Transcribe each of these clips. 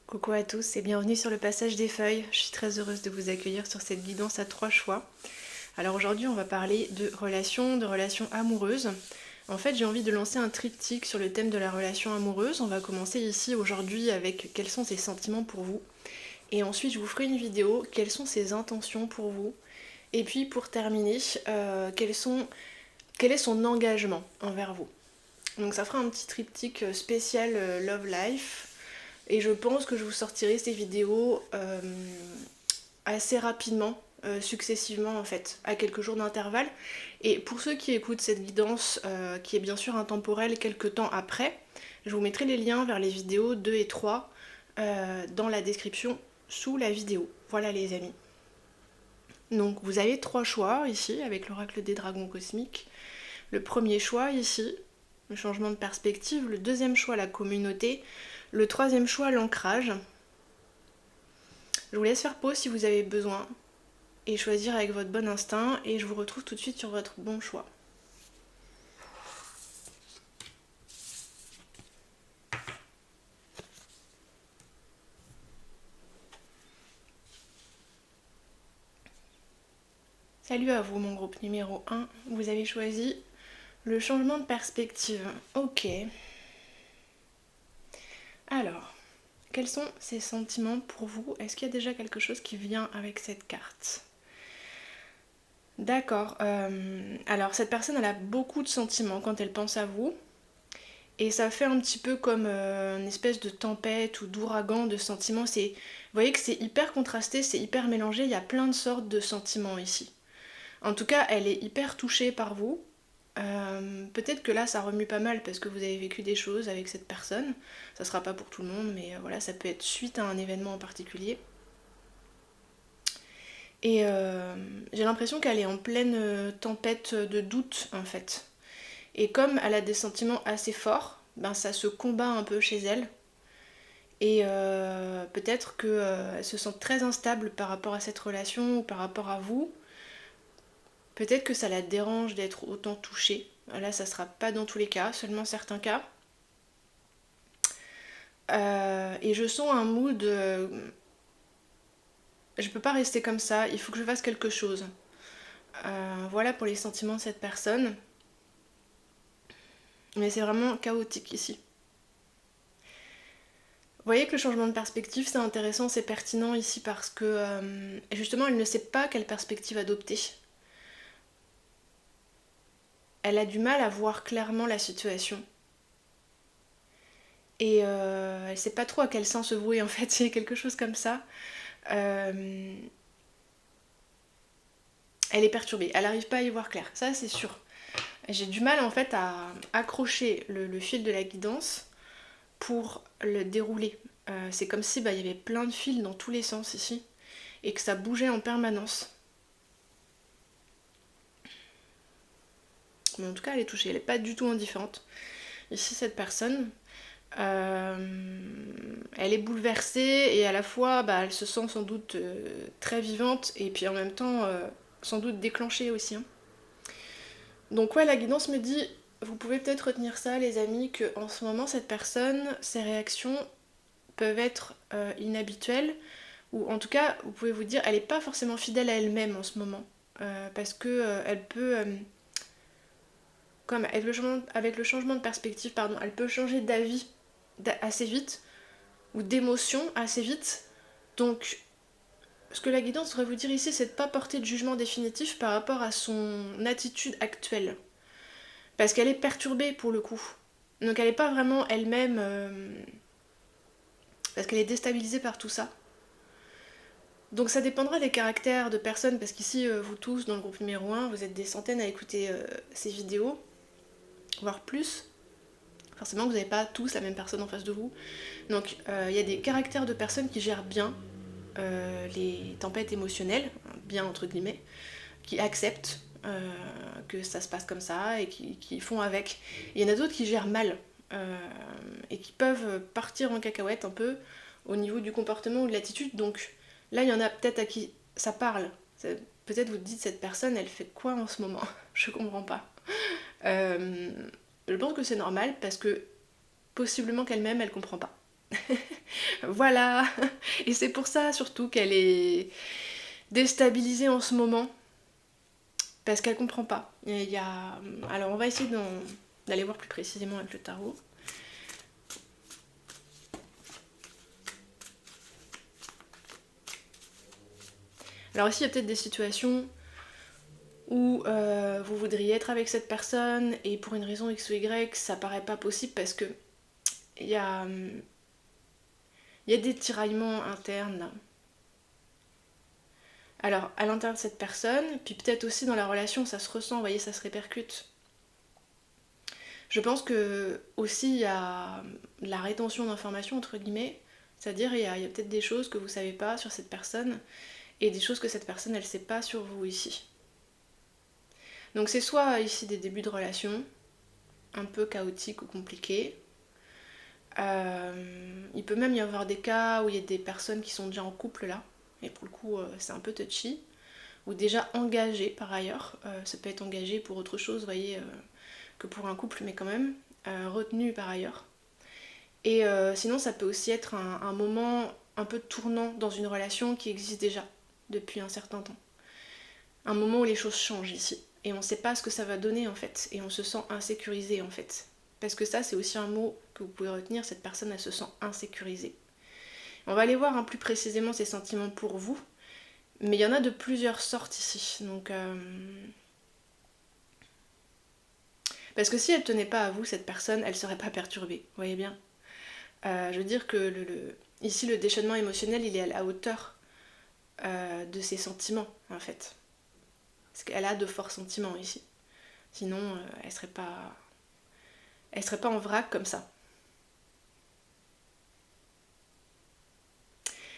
Coucou à tous et bienvenue sur le passage des feuilles. Je suis très heureuse de vous accueillir sur cette guidance à 3 choix. Alors aujourd'hui on va parler de relations amoureuses. En fait j'ai envie de lancer un triptyque sur le thème de la relation amoureuse. On va commencer ici aujourd'hui avec quels sont ses sentiments pour vous. Et ensuite je vous ferai une vidéo, quelles sont ses intentions pour vous. Et puis pour terminer, quel est son engagement envers vous. Donc ça fera un petit triptyque spécial Love Life. Et je pense que je vous sortirai ces vidéos assez rapidement, successivement en fait, à quelques jours d'intervalle. Et pour ceux qui écoutent cette guidance, qui est bien sûr intemporelle quelques temps après, je vous mettrai les liens vers les vidéos 2 et 3 dans la description sous la vidéo. Voilà les amis. Donc vous avez 3 choix ici avec l'oracle des dragons cosmiques. Le premier choix ici, le changement de perspective. Le deuxième choix, la communauté. Le troisième choix, l'ancrage. Je vous laisse faire pause si vous avez besoin et choisir avec votre bon instinct et je vous retrouve tout de suite sur votre bon choix. Salut à vous mon groupe numéro 1, vous avez choisi le changement de perspective. Ok. Alors, quels sont ces sentiments pour vous? Est-ce qu'il y a déjà quelque chose qui vient avec cette carte? D'accord. Alors cette personne elle a beaucoup de sentiments quand elle pense à vous. Et ça fait un petit peu comme une espèce de tempête ou d'ouragan de sentiments. Vous voyez que c'est hyper contrasté, c'est hyper mélangé, il y a plein de sortes de sentiments ici. En tout cas, elle est hyper touchée par vous. Peut-être que là, ça remue pas mal parce que vous avez vécu des choses avec cette personne. Ça sera pas pour tout le monde, mais voilà, ça peut être suite à un événement en particulier. Et j'ai l'impression qu'elle est en pleine tempête de doute, en fait. Et comme elle a des sentiments assez forts, ben ça se combat un peu chez elle. Et peut-être qu'elle se sent très instable par rapport à cette relation ou par rapport à vous. Peut-être que ça la dérange d'être autant touchée. Là, ça sera pas dans tous les cas, seulement certains cas. Et je sens un mood... je peux pas rester comme ça, il faut que je fasse quelque chose. Voilà pour les sentiments de cette personne. Mais c'est vraiment chaotique ici. Vous voyez que le changement de perspective c'est intéressant, c'est pertinent ici parce que justement elle ne sait pas quelle perspective adopter. Elle a du mal à voir clairement la situation. Et elle sait pas trop à quel sens se vouer en fait, c'est quelque chose comme ça. Elle est perturbée, elle n'arrive pas à y voir clair, ça c'est sûr. J'ai du mal en fait à accrocher le fil de la guidance pour le dérouler. C'est comme si il y avait plein de fils dans tous les sens ici et que ça bougeait en permanence. Mais en tout cas elle est touchée, elle n'est pas du tout indifférente. Ici cette personne, elle est bouleversée et à la fois elle se sent sans doute très vivante et puis en même temps sans doute déclenchée aussi. Hein. Donc ouais, la guidance me dit, vous pouvez peut-être retenir ça les amis, que en ce moment cette personne, ses réactions peuvent être inhabituelles, ou en tout cas vous pouvez vous dire, elle n'est pas forcément fidèle à elle-même en ce moment, parce que elle peut, comme avec le changement de perspective, pardon, elle peut changer d'avis assez vite, ou d'émotion assez vite, donc ce que la guidance devrait vous dire ici, c'est de ne pas porter de jugement définitif par rapport à son attitude actuelle. Parce qu'elle est perturbée pour le coup. Donc elle n'est pas vraiment elle-même... parce qu'elle est déstabilisée par tout ça. Donc ça dépendra des caractères de personnes, parce qu'ici, vous tous, dans le groupe numéro 1, vous êtes des centaines à écouter ces vidéos, voire plus. Forcément, vous n'avez pas tous la même personne en face de vous. Donc il y a des caractères de personnes qui gèrent bien les tempêtes émotionnelles, bien entre guillemets, qui acceptent que ça se passe comme ça et qui font avec. Il y en a d'autres qui gèrent mal et qui peuvent partir en cacahuète un peu au niveau du comportement ou de l'attitude. Donc là, il y en a peut-être à qui ça parle. Peut-être vous dites, cette personne, elle fait quoi en ce moment? Je comprends pas. Je pense que c'est normal parce que possiblement qu'elle-même, elle comprend pas. Voilà. Et c'est pour ça surtout qu'elle est déstabilisée en ce moment. Parce qu'elle comprend pas. Il y a... Alors on va essayer d'aller voir plus précisément avec le tarot. Alors ici il y a peut-être des situations où vous voudriez être avec cette personne et pour une raison X ou Y ça paraît pas possible parce que il y a des tiraillements internes là. Alors à l'intérieur de cette personne, puis peut-être aussi dans la relation ça se ressent, vous voyez, ça se répercute. Je pense que aussi il y a la rétention d'informations entre guillemets, c'est-à-dire il y a peut-être des choses que vous savez pas sur cette personne et des choses que cette personne elle sait pas sur vous ici. Donc c'est soit ici des débuts de relation un peu chaotiques ou compliqués. Il peut même y avoir des cas où il y a des personnes qui sont déjà en couple là, et pour le coup c'est un peu touchy, ou déjà engagées par ailleurs. Ça peut être engagé pour autre chose, vous voyez, que pour un couple, mais quand même retenu par ailleurs. Et sinon ça peut aussi être un moment un peu tournant dans une relation qui existe déjà depuis un certain temps. Un moment où les choses changent ici. Et on ne sait pas ce que ça va donner en fait. Et on se sent insécurisé en fait. Parce que ça c'est aussi un mot que vous pouvez retenir, cette personne elle se sent insécurisée. On va aller voir plus précisément ses sentiments pour vous. Mais il y en a de plusieurs sortes ici. Donc parce que si elle tenait pas à vous, cette personne, elle serait pas perturbée. Vous voyez bien. Je veux dire que ici le déchaînement émotionnel il est à la hauteur de ses sentiments en fait. Parce qu'elle a de forts sentiments ici. Sinon elle serait pas en vrac comme ça.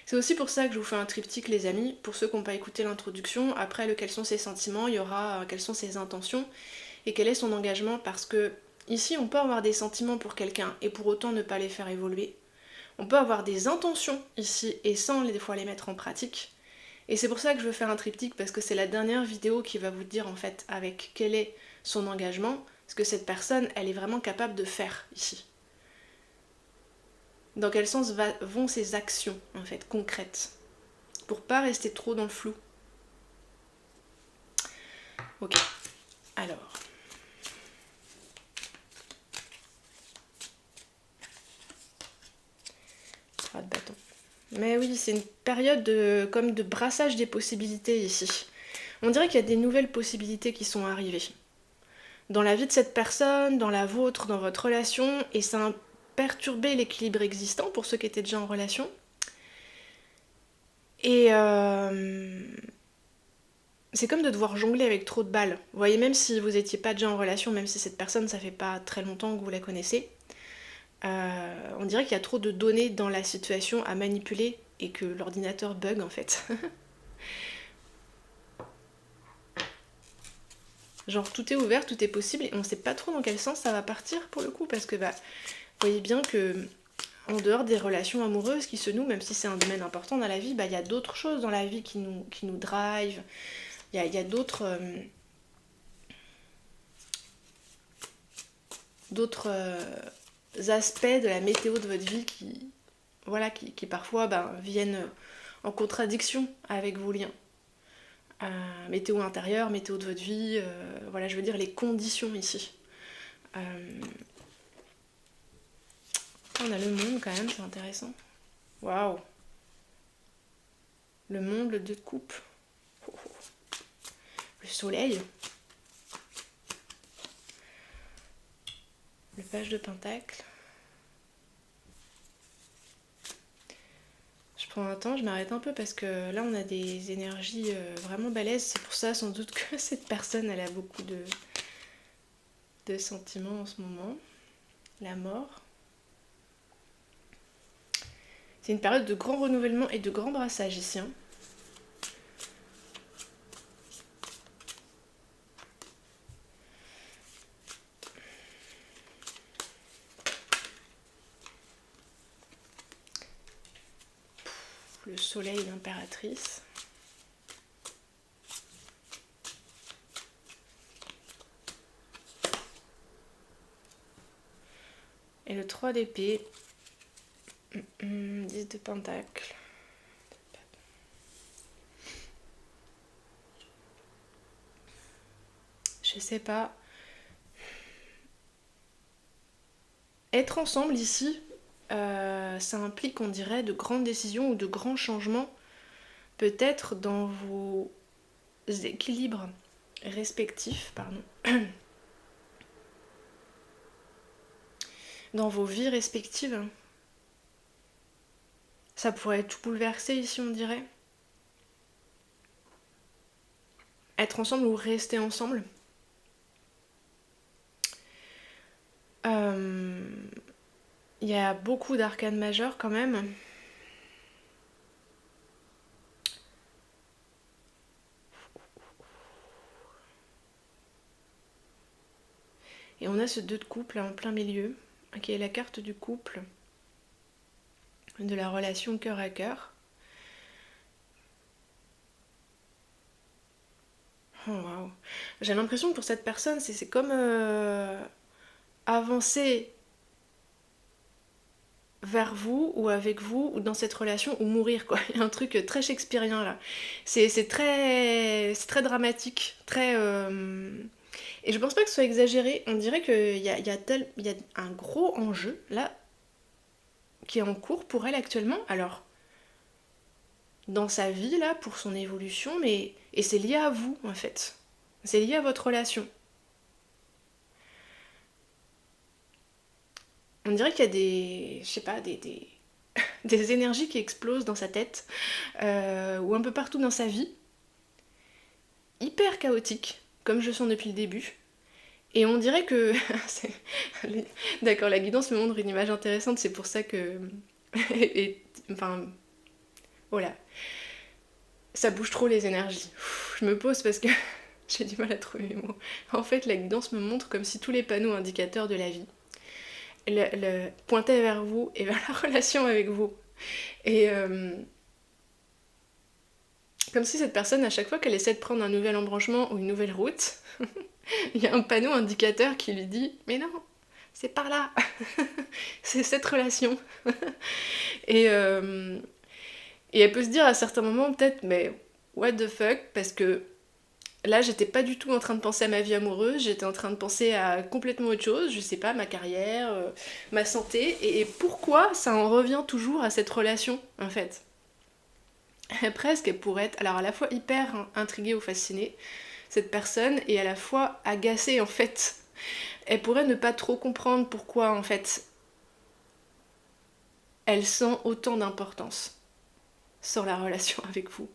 C'est aussi pour ça que je vous fais un triptyque les amis, pour ceux qui n'ont pas écouté l'introduction. Après le quels sont ses sentiments, il y aura quelles sont ses intentions et quel est son engagement, parce que ici on peut avoir des sentiments pour quelqu'un et pour autant ne pas les faire évoluer. On peut avoir des intentions ici et sans des fois les mettre en pratique. Et c'est pour ça que je veux faire un triptyque, parce que c'est la dernière vidéo qui va vous dire en fait avec quel est son engagement, ce que cette personne elle est vraiment capable de faire ici. Dans quel sens vont ses actions en fait concrètes, pour pas rester trop dans le flou. Ok, alors. Pas de bâton. Mais oui, c'est une période comme de brassage des possibilités ici. On dirait qu'il y a des nouvelles possibilités qui sont arrivées. Dans la vie de cette personne, dans la vôtre, dans votre relation, et ça a perturbé l'équilibre existant pour ceux qui étaient déjà en relation. Et c'est comme de devoir jongler avec trop de balles. Vous voyez, même si vous n'étiez pas déjà en relation, même si cette personne, ça fait pas très longtemps que vous la connaissez, on dirait qu'il y a trop de données dans la situation à manipuler et que l'ordinateur bug en fait. Genre tout est ouvert, tout est possible et on sait pas trop dans quel sens ça va partir pour le coup, parce que vous voyez bien que en dehors des relations amoureuses qui se nouent, même si c'est un domaine important dans la vie, il y a d'autres choses dans la vie qui nous drive. Il y a d'autres aspects de la météo de votre vie qui parfois viennent en contradiction avec vos liens. Météo intérieure, météo de votre vie, voilà, je veux dire les conditions ici. On a le monde quand même, c'est intéressant. Waouh! Le monde, le 2 de coupe. Oh, oh. Le soleil. Le page de pentacle. Je prends un temps, je m'arrête un peu parce que là on a des énergies vraiment balèzes. C'est pour ça sans doute que cette personne elle a beaucoup de sentiments en ce moment. La mort. C'est une période de grand renouvellement et de grand brassage ici. Hein. Le soleil, l'impératrice. Et le 3 d'épée. 10 de Pentacle. Je sais pas. Être ensemble ici, ça implique, on dirait, de grandes décisions ou de grands changements, peut-être dans vos équilibres respectifs, pardon, dans vos vies respectives. Ça pourrait tout bouleverser ici, on dirait. Être ensemble ou rester ensemble. Il y a beaucoup d'arcanes majeures quand même. Et on a ce 2 de couple en plein milieu, qui est la carte du couple, de la relation cœur à cœur. Oh, wow. J'ai l'impression que pour cette personne, c'est comme avancer vers vous ou avec vous ou dans cette relation ou mourir quoi. Il y a un truc très shakespearien là. C'est très dramatique, très et je pense pas que ce soit exagéré. On dirait qu'il y a un gros enjeu là qui est en cours pour elle actuellement. Alors dans sa vie là pour son évolution, mais et c'est lié à vous en fait. C'est lié à votre relation. On dirait qu'il y a des, je sais pas, des énergies qui explosent dans sa tête ou un peu partout dans sa vie, hyper chaotique, comme je sens depuis le début. Et on dirait que... D'accord, la guidance me montre une image intéressante, c'est pour ça que... Et... Enfin... Voilà. Ça bouge trop les énergies. Je me pose parce que j'ai du mal à trouver mes mots. En fait, la guidance me montre comme si tous les panneaux indicateurs de la vie pointaient vers vous et vers la relation avec vous. Et comme si cette personne, à chaque fois qu'elle essaie de prendre un nouvel embranchement ou une nouvelle route, il y a un panneau indicateur qui lui dit « Mais non, c'est par là, c'est cette relation. » et elle peut se dire à certains moments peut-être « Mais what the fuck ?» parce que là, j'étais pas du tout en train de penser à ma vie amoureuse, j'étais en train de penser à complètement autre chose, je sais pas, ma carrière, ma santé, et pourquoi ça en revient toujours à cette relation, en fait. Presque, elle pourrait être alors à la fois hyper intriguée ou fascinée, cette personne, et à la fois agacée, en fait. Elle pourrait ne pas trop comprendre pourquoi, en fait, elle sent autant d'importance sur la relation avec vous.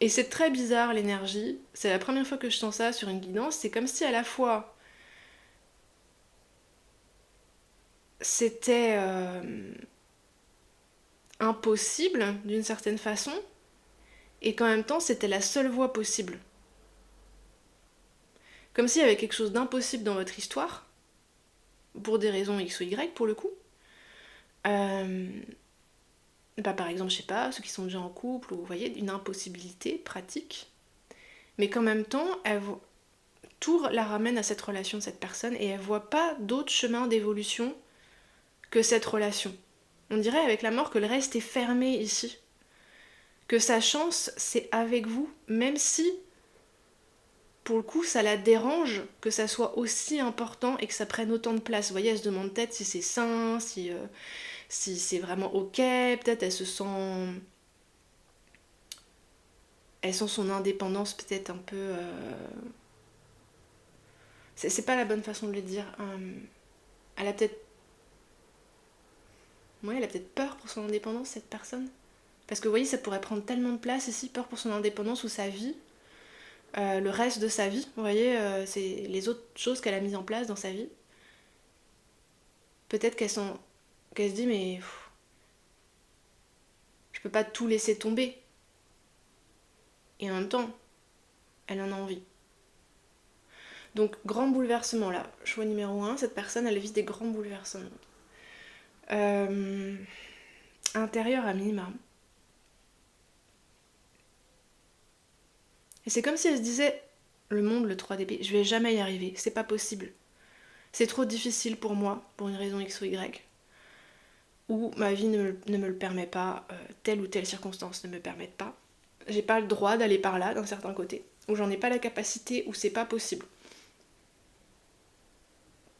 Et c'est très bizarre l'énergie, c'est la première fois que je sens ça sur une guidance, c'est comme si à la fois c'était impossible d'une certaine façon, et qu'en même temps c'était la seule voie possible. Comme s'il y avait quelque chose d'impossible dans votre histoire, pour des raisons X ou Y pour le coup. Bah, par exemple, je sais pas, ceux qui sont déjà en couple, ou vous voyez, une impossibilité pratique, mais qu'en même temps, tout la ramène à cette relation de cette personne et elle voit pas d'autre chemin d'évolution que cette relation. On dirait avec la mort que le reste est fermé ici. Que sa chance, c'est avec vous, même si, pour le coup, ça la dérange que ça soit aussi important et que ça prenne autant de place. Vous voyez, elle se demande peut-être si c'est sain, si c'est vraiment ok, peut-être elle se sent... Elle sent son indépendance peut-être un peu... C'est pas la bonne façon de le dire. Elle a peut-être... Ouais, elle a peut-être peur pour son indépendance, cette personne. Parce que vous voyez, ça pourrait prendre tellement de place ici, peur pour son indépendance ou sa vie. Le reste de sa vie, vous voyez, c'est les autres choses qu'elle a mises en place dans sa vie. Peut-être qu'elle se dit, mais je peux pas tout laisser tomber. Et en même temps, elle en a envie. Donc, grand bouleversement là. Choix numéro 1, cette personne, elle vit des grands bouleversements. Intérieur à minima. Et c'est comme si elle se disait, le monde, le 3 d'épée, je vais jamais y arriver, c'est pas possible. c'est trop difficile pour moi, pour une raison X ou Y, ou ma vie ne me le permet pas, telle ou telle circonstance ne me permettent pas. J'ai pas le droit d'aller par là d'un certain côté, ou j'en ai pas la capacité, ou c'est pas possible.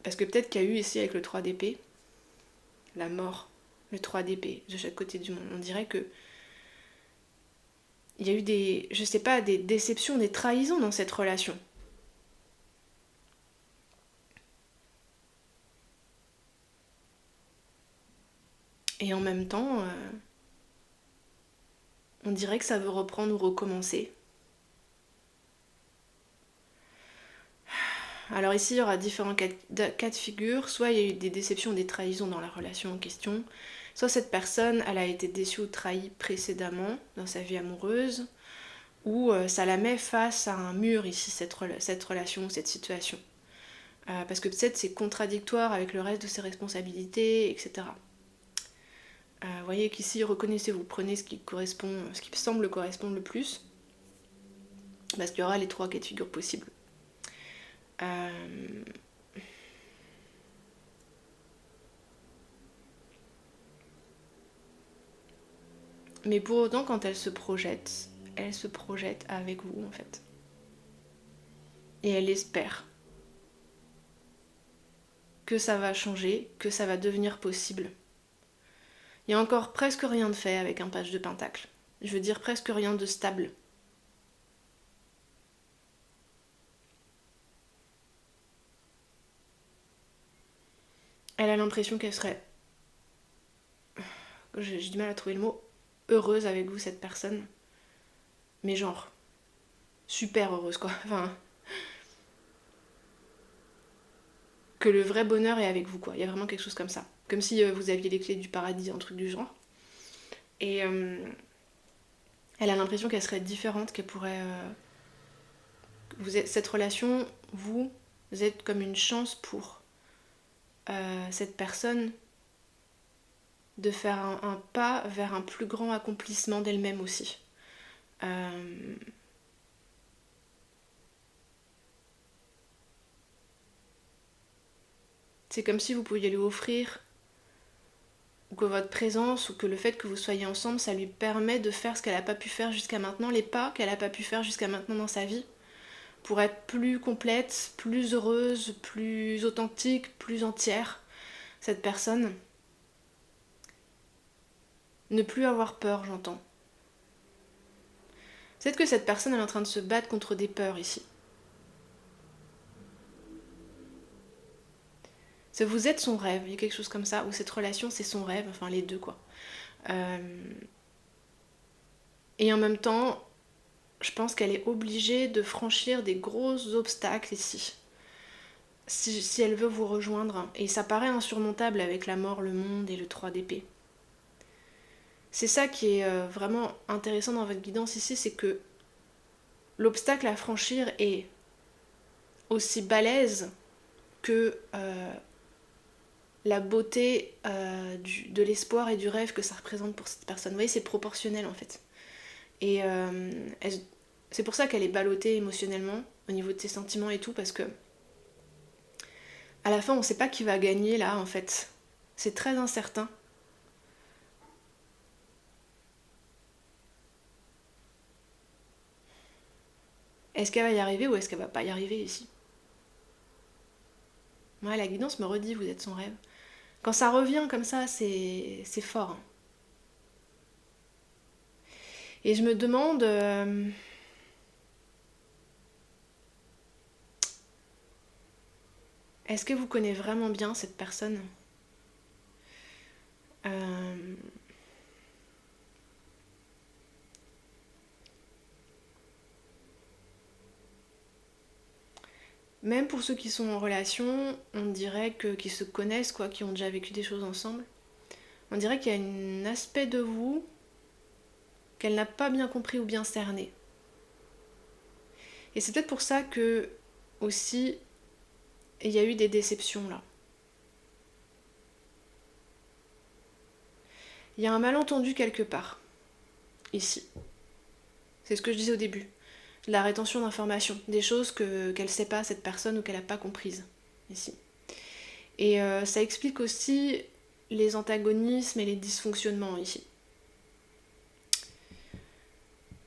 Parce que peut-être qu'il y a eu ici avec le 3 d'épée, la mort, le 3 d'épée de chaque côté du monde. On dirait que il y a eu des, je sais pas, des déceptions, des trahisons dans cette relation. Et en même temps, on dirait que ça veut reprendre ou recommencer. Alors ici, il y aura différents cas de figure. Soit il y a eu des déceptions, des trahisons dans la relation en question. Soit cette personne, elle a été déçue ou trahie précédemment dans sa vie amoureuse. Ou ça la met face à un mur ici, cette relation, cette situation. Parce que peut-être c'est contradictoire avec le reste de ses responsabilités, etc. Vous voyez qu'ici, reconnaissez-vous, prenez ce qui correspond, ce qui semble correspondre le plus. Parce qu'il y aura les 3 cas de figure possibles. Mais pour autant, quand elle se projette avec vous en fait. Et elle espère que ça va changer, que ça va devenir possible. Il y a encore presque rien de fait avec un page de pentacle. Je veux dire presque rien de stable. Elle a l'impression qu'elle serait, j'ai du mal à trouver le mot, heureuse avec vous, cette personne. Mais genre, super heureuse quoi. Enfin, que le vrai bonheur est avec vous quoi. Il y a vraiment quelque chose comme ça. Comme si vous aviez les clés du paradis, un truc du genre. Et elle a l'impression qu'elle serait différente, qu'elle pourrait... cette relation, vous êtes comme une chance pour cette personne de faire un pas vers un plus grand accomplissement d'elle-même aussi. C'est comme si vous pouviez lui offrir, ou que votre présence, ou que le fait que vous soyez ensemble, ça lui permet de faire ce qu'elle n'a pas pu faire jusqu'à maintenant, les pas qu'elle n'a pas pu faire jusqu'à maintenant dans sa vie, pour être plus complète, plus heureuse, plus authentique, plus entière, cette personne. Ne plus avoir peur, j'entends. Peut-être que cette personne est en train de se battre contre des peurs ici. Vous êtes son rêve, il y a quelque chose comme ça, ou cette relation c'est son rêve, enfin les deux quoi. Et en même temps, je pense qu'elle est obligée de franchir des gros obstacles ici. Si elle veut vous rejoindre, et ça paraît insurmontable avec la mort, le monde et le 3 d'épée. C'est ça qui est vraiment intéressant dans votre guidance ici, c'est que l'obstacle à franchir est aussi balèze que la beauté de l'espoir et du rêve que ça représente pour cette personne. Vous voyez, c'est proportionnel en fait. Et c'est pour ça qu'elle est ballottée émotionnellement au niveau de ses sentiments et tout, parce que à la fin, on sait pas qui va gagner là en fait. C'est très incertain. Est-ce qu'elle va y arriver ou est-ce qu'elle va pas y arriver ici? Ouais, la guidance me redit, vous êtes son rêve. Quand ça revient comme ça, c'est fort. Et je me demande... est-ce que vous connaissez vraiment bien cette personne? Même pour ceux qui sont en relation, on dirait qu'ils se connaissent, quoi, qui ont déjà vécu des choses ensemble. On dirait qu'il y a un aspect de vous qu'elle n'a pas bien compris ou bien cerné. Et c'est peut-être pour ça que, aussi, il y a eu des déceptions là. Il y a un malentendu quelque part, ici. C'est ce que je disais au début. De la rétention d'informations, des choses qu'elle ne sait pas, cette personne, ou qu'elle n'a pas comprises, ici. Et ça explique aussi les antagonismes et les dysfonctionnements ici.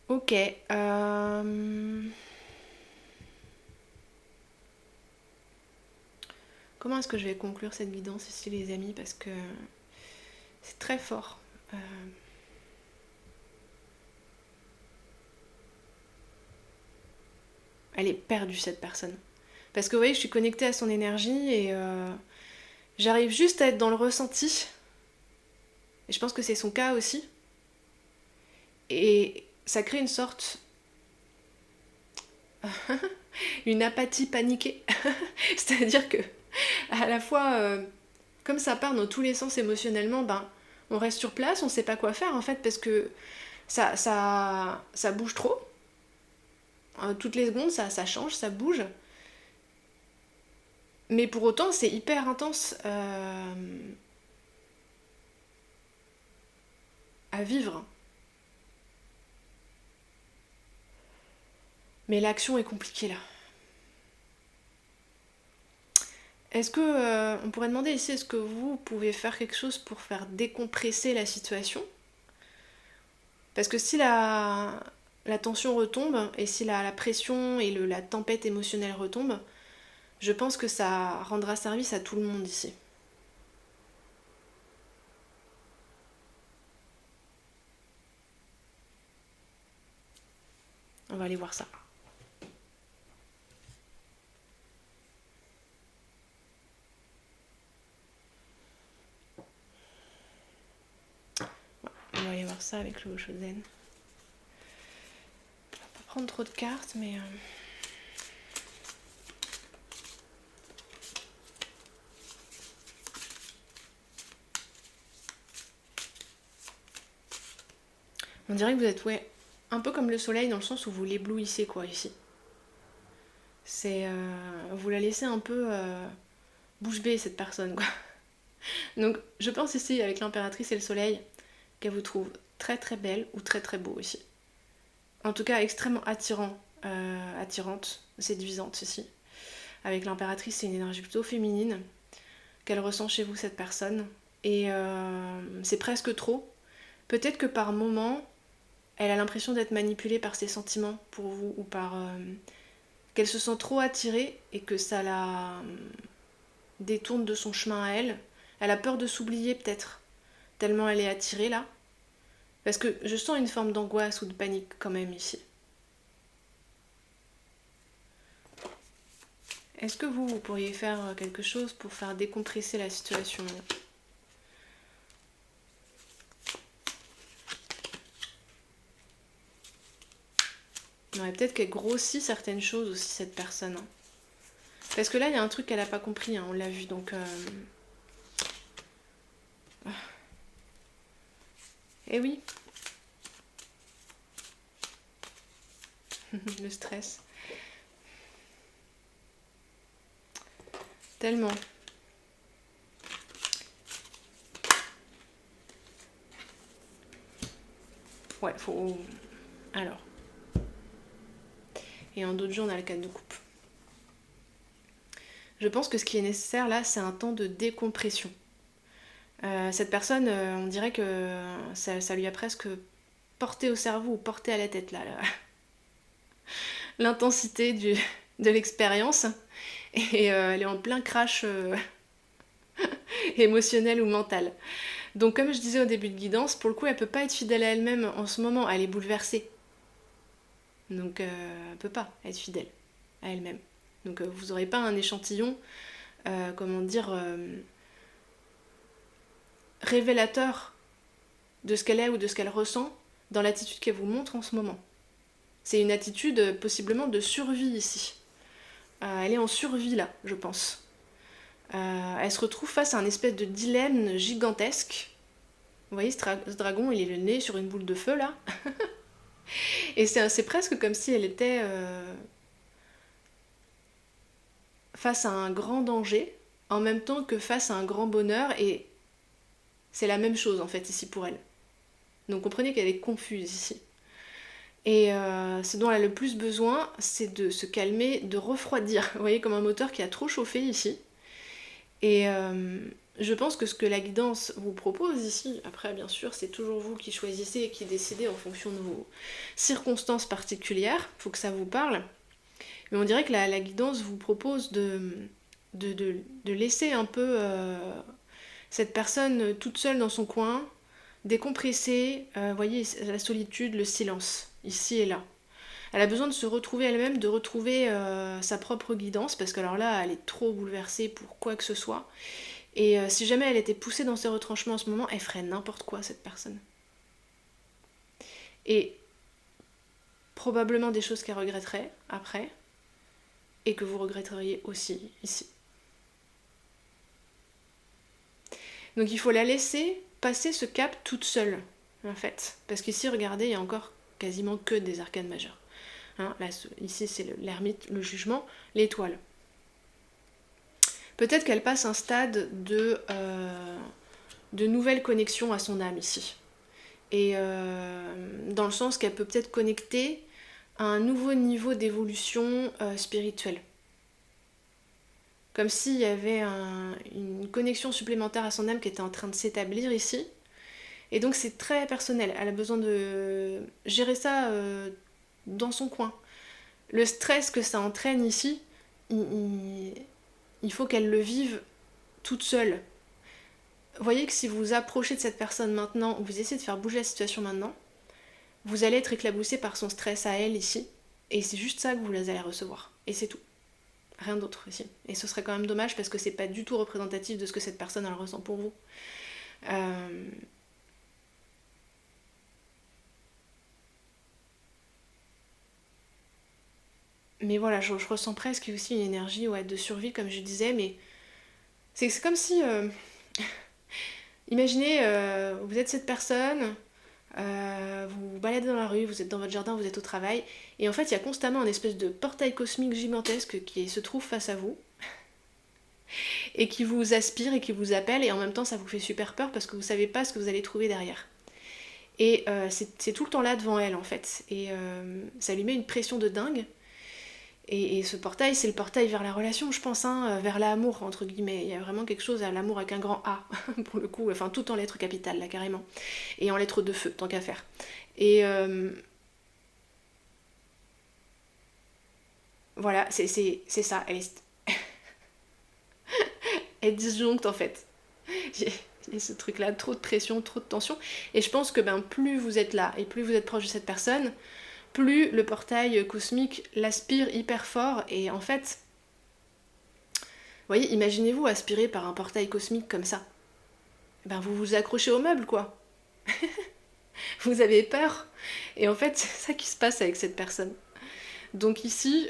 Ok. Comment est-ce que je vais conclure cette guidance ici, les amis? Parce que c'est très fort. Elle est perdue, cette personne. Parce que vous voyez, je suis connectée à son énergie et j'arrive juste à être dans le ressenti. Et je pense que c'est son cas aussi. Et ça crée une sorte... une apathie paniquée. C'est-à-dire que, à la fois, comme ça part dans tous les sens émotionnellement, ben, on reste sur place, on sait pas quoi faire en fait, parce que ça bouge trop. Toutes les secondes, ça change, ça bouge. Mais pour autant, c'est hyper intense à vivre. Mais l'action est compliquée là. Est-ce que on pourrait demander ici, est-ce que vous pouvez faire quelque chose pour faire décompresser la situation? Parce que si la tension retombe et si la pression et la tempête émotionnelle retombe, je pense que ça rendra service à tout le monde ici. On va aller voir ça. On va aller voir ça avec le Oshozen. On va pas prendre trop de cartes, mais... On dirait que vous êtes, ouais, un peu comme le soleil dans le sens où vous l'éblouissez, quoi, ici. C'est... vous la laissez un peu bouche bée, cette personne, quoi. Donc, je pense ici, avec l'impératrice et le soleil, qu'elle vous trouve très très belle ou très très beau ici. En tout cas, extrêmement attirante, séduisante ici. Avec l'impératrice, c'est une énergie plutôt féminine qu'elle ressent chez vous, cette personne. Et c'est presque trop. Peut-être que par moment, elle a l'impression d'être manipulée par ses sentiments pour vous ou par... qu'elle se sent trop attirée et que ça la détourne de son chemin à elle. Elle a peur de s'oublier peut-être, tellement elle est attirée là. Parce que je sens une forme d'angoisse ou de panique quand même ici. Est-ce que vous pourriez faire quelque chose pour faire décompresser la situation? Ouais, peut-être qu'elle grossit certaines choses aussi, cette personne. Hein. Parce que là, il y a un truc qu'elle n'a pas compris, hein, on l'a vu, donc... Eh oui. Le stress. Tellement. Ouais, faut... Alors. Et en d'autres jours, on a le 4 de coupe. Je pense que ce qui est nécessaire là, c'est un temps de décompression. Cette personne, on dirait que ça lui a presque porté au cerveau ou porté à la tête là. L'intensité de l'expérience. Et elle est en plein crash émotionnel ou mental. Donc comme je disais au début de guidance, pour le coup, elle peut pas être fidèle à elle-même en ce moment. Elle est bouleversée. Donc elle peut pas être fidèle à elle-même. Donc vous n'aurez pas un échantillon, comment dire, révélateur de ce qu'elle est ou de ce qu'elle ressent dans l'attitude qu'elle vous montre en ce moment. C'est une attitude possiblement de survie ici. Elle est en survie là, je pense. Elle se retrouve face à un espèce de dilemme gigantesque. Vous voyez, ce dragon, il est le nez sur une boule de feu là. Et c'est presque comme si elle était face à un grand danger, en même temps que face à un grand bonheur, et c'est la même chose en fait ici pour elle. Donc comprenez qu'elle est confuse ici. Et ce dont elle a le plus besoin, c'est de se calmer, de refroidir. Vous voyez, comme un moteur qui a trop chauffé ici. Et je pense que ce que la guidance vous propose ici, après bien sûr c'est toujours vous qui choisissez et qui décidez en fonction de vos circonstances particulières, faut que ça vous parle, mais on dirait que la guidance vous propose de laisser un peu cette personne toute seule dans son coin, décompresser, voyez la solitude, le silence, ici et là. Elle a besoin de se retrouver elle-même, de retrouver sa propre guidance, parce que alors là, elle est trop bouleversée pour quoi que ce soit. Et si jamais elle était poussée dans ses retranchements en ce moment, elle ferait n'importe quoi, cette personne. Et probablement des choses qu'elle regretterait après, et que vous regretteriez aussi ici. Donc il faut la laisser passer ce cap toute seule, en fait. Parce qu'ici, regardez, il y a encore quasiment que des arcanes majeures. Hein, là, ici, c'est l'ermite, le jugement, l'étoile. Peut-être qu'elle passe un stade de nouvelle connexion à son âme ici. Et dans le sens qu'elle peut peut-être connecter à un nouveau niveau d'évolution spirituelle. Comme s'il y avait une connexion supplémentaire à son âme qui était en train de s'établir ici. Et donc c'est très personnel. Elle a besoin de gérer ça dans son coin. Le stress que ça entraîne ici, il faut qu'elle le vive toute seule. Voyez que si vous vous approchez de cette personne maintenant, ou vous essayez de faire bouger la situation maintenant, vous allez être éclaboussé par son stress à elle ici, et c'est juste ça que vous allez recevoir. Et c'est tout. Rien d'autre ici. Et ce serait quand même dommage parce que c'est pas du tout représentatif de ce que cette personne elle ressent pour vous. Mais voilà, je ressens presque aussi une énergie de survie, comme je disais, mais c'est comme si... imaginez, vous êtes cette personne, vous vous baladez dans la rue, vous êtes dans votre jardin, vous êtes au travail, et en fait il y a constamment un espèce de portail cosmique gigantesque qui se trouve face à vous, et qui vous aspire et qui vous appelle, et en même temps ça vous fait super peur parce que vous savez pas ce que vous allez trouver derrière. Et c'est tout le temps là devant elle en fait, et ça lui met une pression de dingue. Et ce portail, c'est le portail vers la relation, je pense, hein, vers l'amour, entre guillemets. Il y a vraiment quelque chose à l'amour avec un grand A, pour le coup, enfin tout en lettres capitales, là, carrément. Et en lettres de feu, tant qu'à faire. Et voilà, c'est ça, elle disjoncte, en fait. Il y a ce truc-là, trop de pression, trop de tension. Et je pense que plus vous êtes là, et plus vous êtes proche de cette personne, plus le portail cosmique l'aspire hyper fort, et en fait, vous voyez, imaginez-vous aspiré par un portail cosmique comme ça. Vous vous accrochez au meuble, quoi. Vous avez peur. Et en fait, c'est ça qui se passe avec cette personne. Donc ici,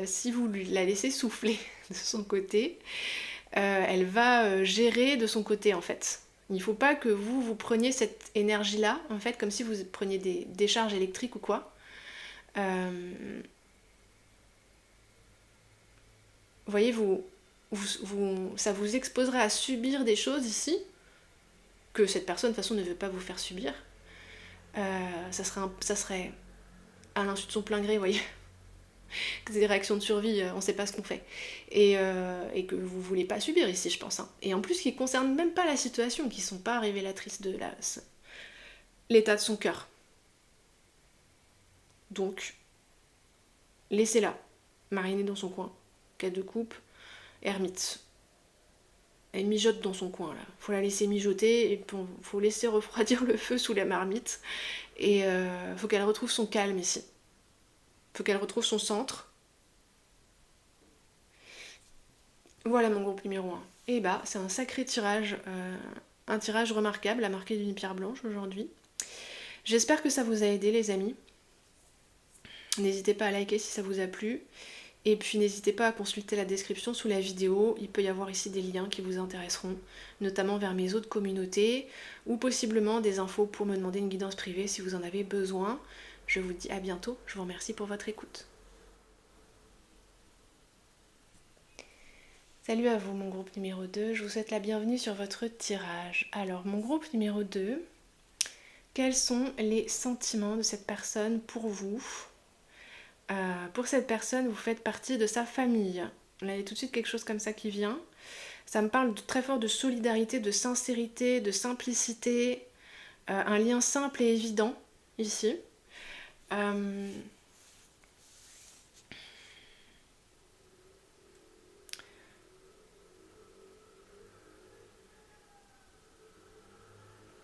si vous la laissez souffler de son côté, elle va gérer de son côté, en fait. Il ne faut pas que vous preniez cette énergie-là, en fait, comme si vous preniez des décharges électriques ou quoi. Vous voyez, ça vous exposerait à subir des choses ici que cette personne de toute façon ne veut pas vous faire subir. Ça serait à l'insu de son plein gré, vous voyez. C'est des réactions de survie, on sait pas ce qu'on fait. Et que vous voulez pas subir ici, je pense. Hein. Et en plus, qui ne concernent même pas la situation, qui sont pas révélatrices de l'état de son cœur. Donc, laissez-la mariner dans son coin. 4 de coupe, ermite. Elle mijote dans son coin là. Faut la laisser mijoter et faut laisser refroidir le feu sous la marmite. Et faut qu'elle retrouve son calme ici. Faut qu'elle retrouve son centre. Voilà mon groupe numéro 1. Et c'est un sacré tirage, un tirage remarquable à marquer d'une pierre blanche aujourd'hui. J'espère que ça vous a aidé les amis. N'hésitez pas à liker si ça vous a plu. Et puis n'hésitez pas à consulter la description sous la vidéo, il peut y avoir ici des liens qui vous intéresseront, notamment vers mes autres communautés, ou possiblement des infos pour me demander une guidance privée si vous en avez besoin. Je vous dis à bientôt, je vous remercie pour votre écoute. Salut à vous mon groupe numéro 2, je vous souhaite la bienvenue sur votre tirage. Alors mon groupe numéro 2, quels sont les sentiments de cette personne pour vous ? Pour cette personne, vous faites partie de sa famille. Là, il y a tout de suite quelque chose comme ça qui vient. Ça me parle très fort de solidarité, de sincérité, de simplicité, un lien simple et évident ici.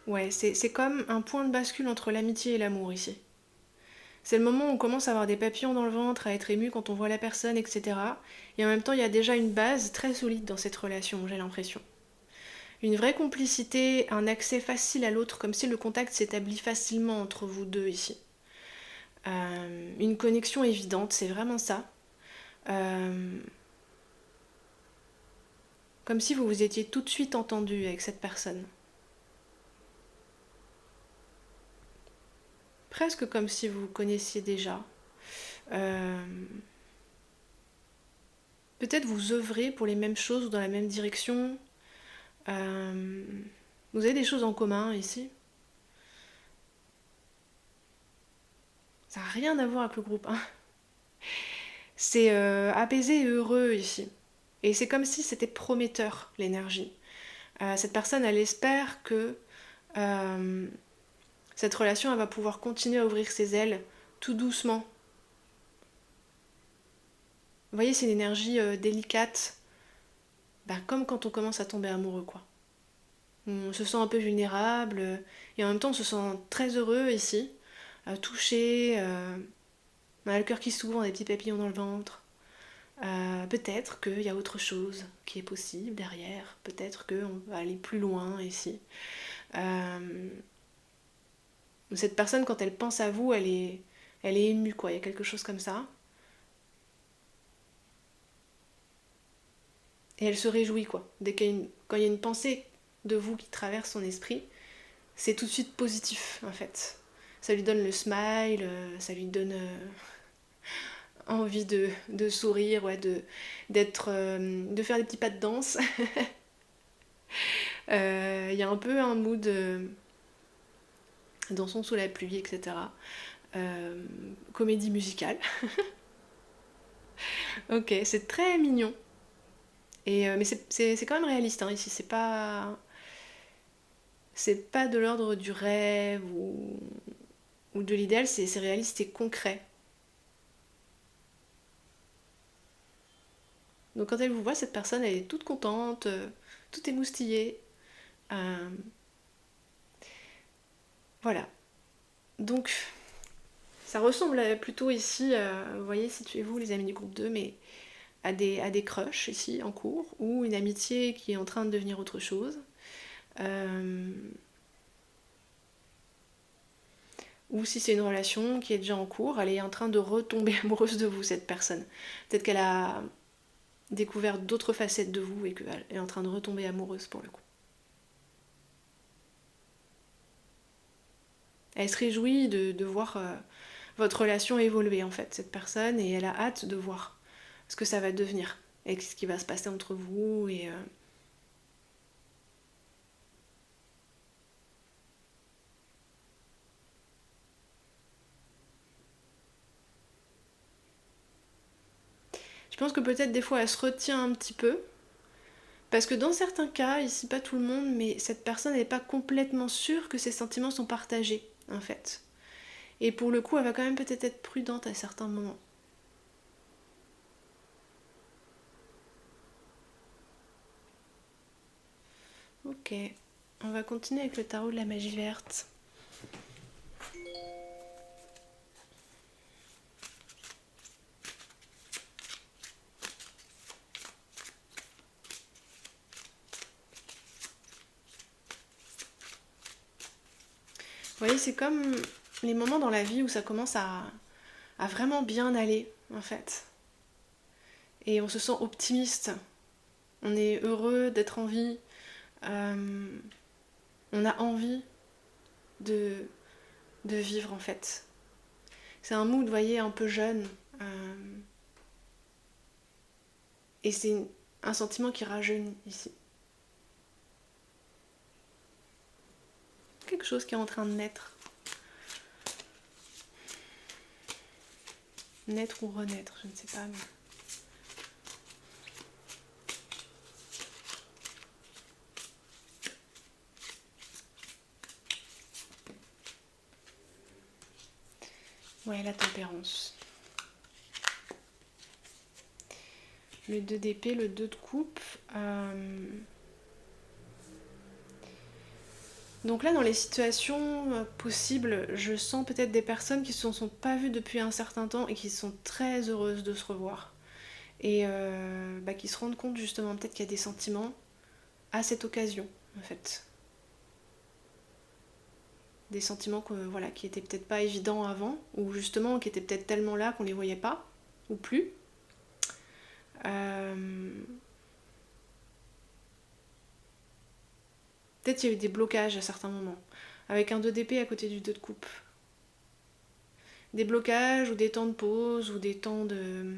Ouais, c'est comme un point de bascule entre l'amitié et l'amour ici. C'est le moment où on commence à avoir des papillons dans le ventre, à être ému quand on voit la personne, etc. Et en même temps, il y a déjà une base très solide dans cette relation, j'ai l'impression. Une vraie complicité, un accès facile à l'autre, comme si le contact s'établit facilement entre vous deux ici. Une connexion évidente, c'est vraiment ça. Euh, Comme si vous vous étiez tout de suite entendu avec cette personne. Presque comme si vous vous connaissiez déjà. Euh, Peut-être vous œuvrez pour les mêmes choses ou dans la même direction. Euh, vous avez des choses en commun ici. Ça n'a rien à voir avec le groupe 1. C'est apaisé et heureux ici. Et c'est comme si c'était prometteur, l'énergie. Cette personne, elle espère que euh, cette relation, elle va pouvoir continuer à ouvrir ses ailes tout doucement. Vous voyez, c'est une énergie délicate, bah, comme quand on commence à tomber amoureux, quoi. On se sent un peu vulnérable, et en même temps on se sent très heureux ici, touché, on a le cœur qui s'ouvre, on a des petits papillons dans le ventre. Peut-être qu'il y a autre chose qui est possible derrière, peut-être qu'on va aller plus loin ici. Euh, cette personne, quand elle pense à vous, elle est émue, quoi, il y a quelque chose comme ça. Et elle se réjouit, quoi. Quand il y a une pensée de vous qui traverse son esprit, c'est tout de suite positif, en fait. Ça lui donne le smile, ça lui donne envie de sourire, ouais, de faire des petits pas de danse. Il y a un peu un mood dansons sous la pluie, etc. Comédie musicale. Ok, c'est très mignon. Mais c'est quand même réaliste, hein, ici. C'est pas de l'ordre du rêve ou de l'idéal, c'est réaliste et concret. Donc quand elle vous voit, cette personne, elle est toute contente, tout émoustillée. Euh, voilà. Donc, ça ressemble plutôt ici, vous voyez, situez-vous les amis du groupe 2, mais à des crushs ici en cours, ou une amitié qui est en train de devenir autre chose. Euh, ou si c'est une relation qui est déjà en cours, elle est en train de retomber amoureuse de vous, cette personne. Peut-être qu'elle a découvert d'autres facettes de vous et qu'elle est en train de retomber amoureuse pour le coup. Elle se réjouit de voir votre relation évoluer en fait, cette personne, et elle a hâte de voir ce que ça va devenir et ce qui va se passer entre vous. Je pense que peut-être des fois elle se retient un petit peu, parce que dans certains cas, ici pas tout le monde, mais cette personne n'est pas complètement sûre que ses sentiments sont partagés en fait. Et pour le coup, elle va quand même peut-être être prudente à certains moments. Ok, on va continuer avec le tarot de la magie verte. Vous voyez, c'est comme les moments dans la vie où ça commence à vraiment bien aller, en fait. Et on se sent optimiste. On est heureux d'être en vie. Euh, on a envie de, de vivre, en fait. C'est un mood, vous voyez, un peu jeune. Euh, et c'est un sentiment qui rajeunit ici. Quelque chose qui est en train de naître. Naître ou renaître, je ne sais pas. Mais... Ouais, la tempérance. Le 2 d'épée, le 2 de coupe. Donc là, dans les situations possibles, je sens peut-être des personnes qui ne se sont pas vues depuis un certain temps et qui sont très heureuses de se revoir. Et qui se rendent compte justement peut-être qu'il y a des sentiments à cette occasion, en fait. Des sentiments qui étaient peut-être pas évidents avant, ou justement qui étaient peut-être tellement là qu'on les voyait pas, ou plus. Peut-être qu'il y a eu des blocages à certains moments, avec un 2 d'épée à côté du 2 de coupe. Des blocages, ou des temps de pause, ou des temps de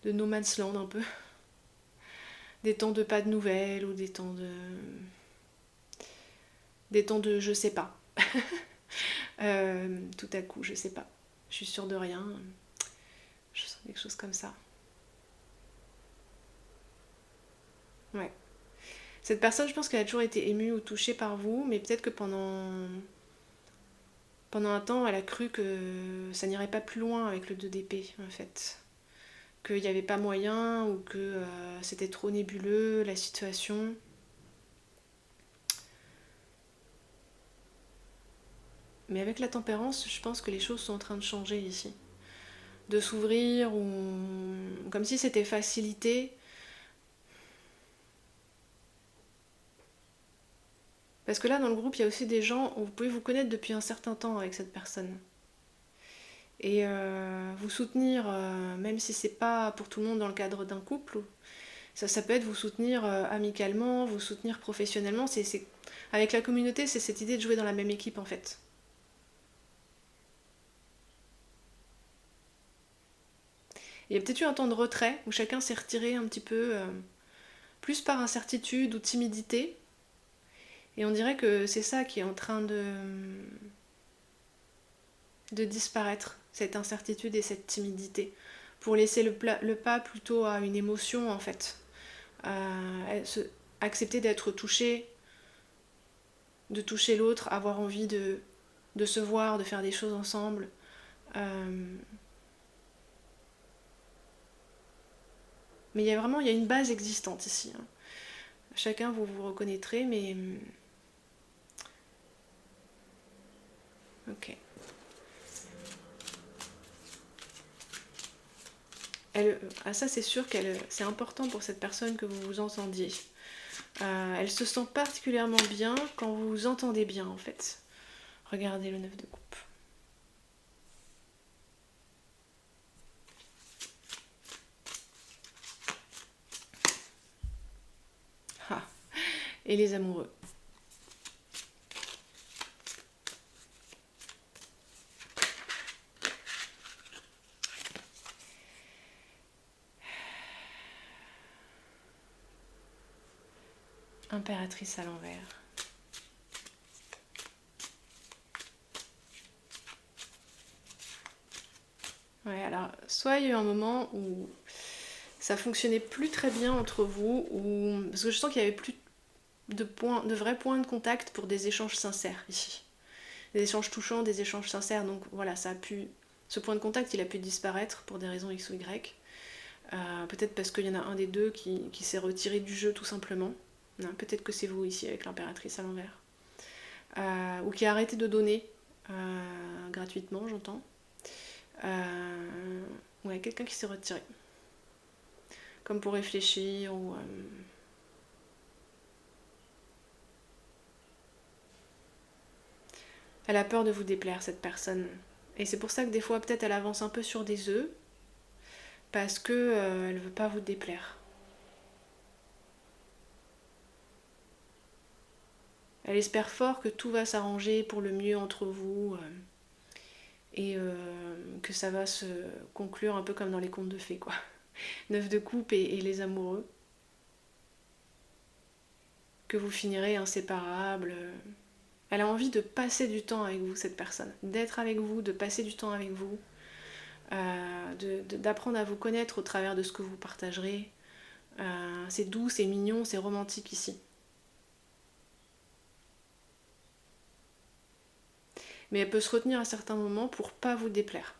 no man's land un peu. Des temps de pas de nouvelles, ou des temps de... je sais pas. Tout à coup, je sais pas. Je suis sûre de rien. Je sens quelque chose comme ça. Ouais. Cette personne, je pense qu'elle a toujours été émue ou touchée par vous, mais peut-être que pendant un temps, elle a cru que ça n'irait pas plus loin avec le 2 d'épée, en fait. Qu'il n'y avait pas moyen, ou que c'était trop nébuleux, la situation. Mais avec la tempérance, je pense que les choses sont en train de changer ici. De s'ouvrir, ou comme si c'était facilité. Parce que là, dans le groupe, il y a aussi des gens où vous pouvez vous connaître depuis un certain temps avec cette personne. Et vous soutenir, même si c'est pas pour tout le monde dans le cadre d'un couple, ça peut être vous soutenir amicalement, vous soutenir professionnellement. Avec la communauté, c'est cette idée de jouer dans la même équipe en fait. Il y a peut-être eu un temps de retrait où chacun s'est retiré un petit peu, plus par incertitude ou timidité. Et on dirait que c'est ça qui est en train de disparaître, cette incertitude et cette timidité, pour laisser le pas plutôt à une émotion en fait. Accepter d'être touché, de toucher l'autre, avoir envie de se voir, de faire des choses ensemble. Mais il y a une base existante ici. Hein. Chacun vous reconnaîtrez, mais... Ok. Ça c'est sûr c'est important pour cette personne que vous vous entendiez. Elle se sent particulièrement bien quand vous vous entendez bien en fait. Regardez le 9 de coupe. Ah. Et les amoureux. Impératrice à l'envers. Ouais, alors, soit il y a eu un moment où ça fonctionnait plus très bien entre vous, ou... parce que je sens qu'il y avait plus de vrais points de contact pour des échanges sincères ici. Des échanges touchants, des échanges sincères, donc voilà, ce point de contact, il a pu disparaître pour des raisons X ou Y. Peut-être parce qu'il y en a un des deux qui s'est retiré du jeu tout simplement. Peut-être que c'est vous ici avec l'impératrice à l'envers. Ou qui a arrêté de donner gratuitement, j'entends. Ouais, quelqu'un qui s'est retiré. Comme pour réfléchir ou... Elle a peur de vous déplaire, cette personne. Et c'est pour ça que des fois, peut-être, elle avance un peu sur des œufs. Parce que elle veut pas vous déplaire. Elle espère fort que tout va s'arranger pour le mieux entre vous. Et que ça va se conclure un peu comme dans les contes de fées, quoi. 9 de coupe et les amoureux. Que vous finirez inséparables. Elle a envie de passer du temps avec vous, cette personne. D'être avec vous, de passer du temps avec vous. D'apprendre à vous connaître au travers de ce que vous partagerez. C'est doux, c'est mignon, c'est romantique ici. mais elle peut se retenir à certains moments pour pas vous déplaire.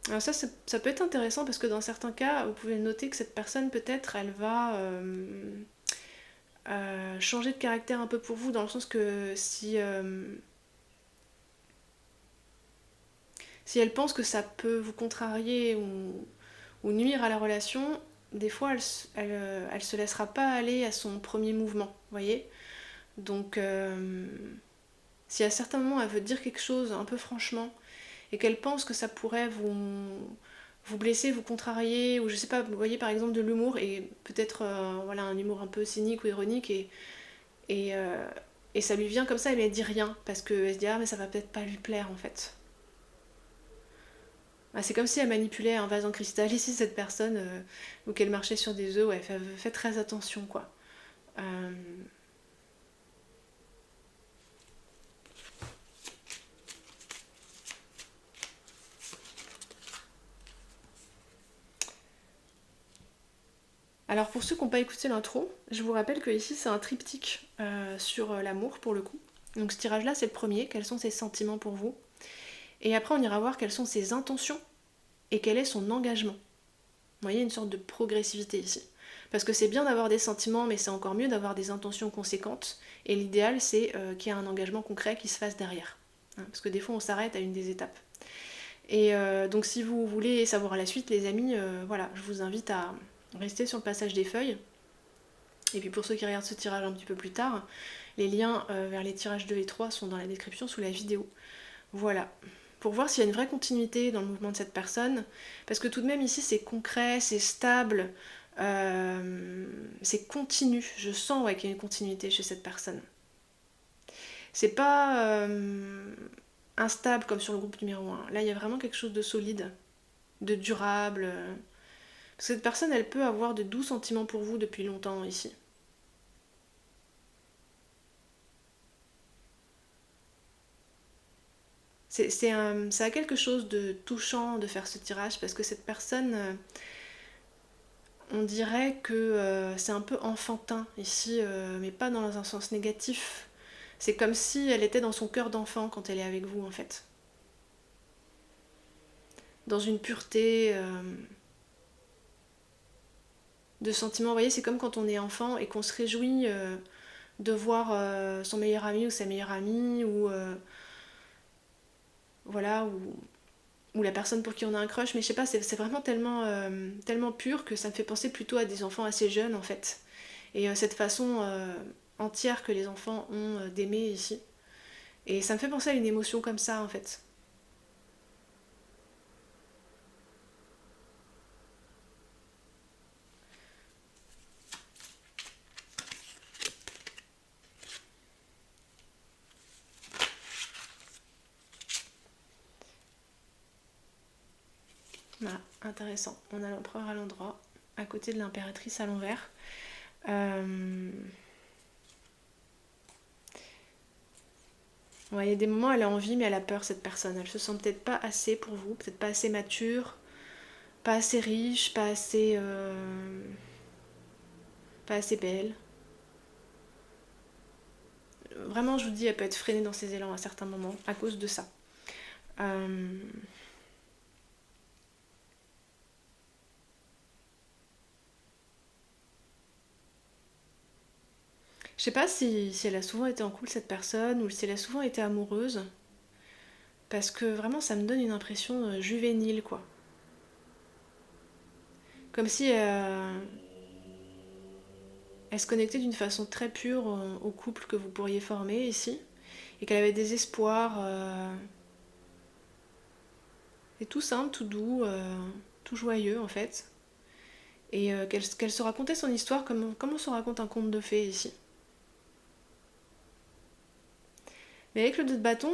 Alors ça peut être intéressant parce que dans certains cas, vous pouvez noter que cette personne, peut-être, elle va changer de caractère un peu pour vous, dans le sens que si elle pense que ça peut vous contrarier ou nuire à la relation, des fois elle se laissera pas aller à son premier mouvement, vous voyez. Donc si à certains moments elle veut dire quelque chose un peu franchement et qu'elle pense que ça pourrait vous blesser, vous contrarier, ou je sais pas, vous voyez par exemple de l'humour et peut-être voilà, un humour un peu cynique ou ironique et, euh, et ça lui vient comme ça, elle dit rien parce qu'elle se dit ah mais ça va peut-être pas lui plaire en fait. Ah, c'est comme si elle manipulait un vase en cristal ici cette personne ou qu'elle marchait sur des œufs, ouais, fait très attention quoi. Euh, Alors pour ceux qui n'ont pas écouté l'intro, je vous rappelle que ici c'est un triptyque sur l'amour pour le coup. Donc ce tirage là c'est le premier, quels sont ses sentiments pour vous. Et après on ira voir quelles sont ses intentions et quel est son engagement. Vous voyez, une sorte de progressivité ici. Parce que c'est bien d'avoir des sentiments, mais c'est encore mieux d'avoir des intentions conséquentes. Et l'idéal c'est qu'il y ait un engagement concret qui se fasse derrière. Hein, parce que des fois on s'arrête à une des étapes. Et donc si vous voulez savoir la suite les amis, voilà, je vous invite à rester sur le passage des feuilles. Et puis pour ceux qui regardent ce tirage un petit peu plus tard, les liens vers les tirages 2 et 3 sont dans la description sous la vidéo. Voilà. Pour voir s'il y a une vraie continuité dans le mouvement de cette personne. Parce que tout de même ici c'est concret, c'est stable, c'est continu. Je sens qu'il y a une continuité chez cette personne. C'est pas instable comme sur le groupe numéro 1. Là il y a vraiment quelque chose de solide, de durable. Parce que cette personne elle peut avoir de doux sentiments pour vous depuis longtemps ici. Ça a quelque chose de touchant de faire ce tirage parce que cette personne, on dirait que c'est un peu enfantin ici, mais pas dans un sens négatif. C'est comme si elle était dans son cœur d'enfant quand elle est avec vous en fait. Dans une pureté de sentiments. Vous voyez, c'est comme quand on est enfant et qu'on se réjouit de voir son meilleur ami ou sa meilleure amie ou voilà, ou la personne pour qui on a un crush, mais je sais pas, c'est vraiment tellement pur que ça me fait penser plutôt à des enfants assez jeunes en fait. Et cette façon entière que les enfants ont d'aimer ici. Et ça me fait penser à une émotion comme ça en fait. Voilà, intéressant. On a l'empereur à l'endroit, à côté de l'impératrice à l'envers. Ouais, il y a des moments, elle a envie, mais elle a peur, cette personne. Elle se sent peut-être pas assez pour vous, peut-être pas assez mature, pas assez riche, pas assez belle. Vraiment, je vous dis, elle peut être freinée dans ses élans à certains moments à cause de ça. Euh, Je sais pas si elle a souvent été en couple, cette personne, ou si elle a souvent été amoureuse, parce que vraiment, ça me donne une impression juvénile, quoi. Comme si elle se connectait d'une façon très pure au couple que vous pourriez former ici, et qu'elle avait des espoirs, et tout simple, tout doux, tout joyeux en fait, et qu'elle se racontait son histoire comme on se raconte un conte de fées ici. Mais avec le 2 de bâton,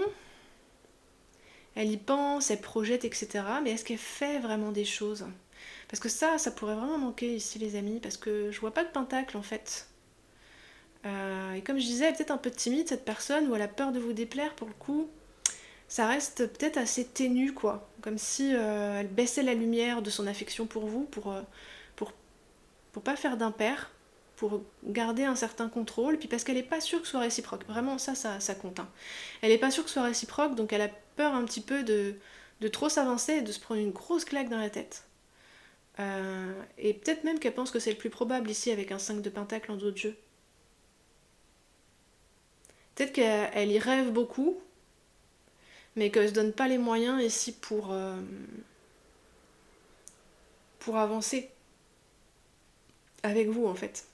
elle y pense, elle projette, etc. Mais est-ce qu'elle fait vraiment des choses? Parce que ça pourrait vraiment manquer ici les amis, parce que je vois pas de pentacle en fait. Et comme je disais, elle est peut-être un peu timide cette personne, ou elle a peur de vous déplaire pour le coup. Ça reste peut-être assez ténu quoi. Comme si elle baissait la lumière de son affection pour vous, pour pas faire d'impair. pour garder un certain contrôle, puis parce qu'elle n'est pas sûre que ce soit réciproque. Vraiment, ça compte. Hein. Elle n'est pas sûre que ce soit réciproque, donc elle a peur un petit peu de trop s'avancer et de se prendre une grosse claque dans la tête. Et peut-être même qu'elle pense que c'est le plus probable ici avec un 5 de pentacle en dos de jeu. Peut-être qu'elle y rêve beaucoup, mais qu'elle ne se donne pas les moyens ici pour avancer avec vous en fait.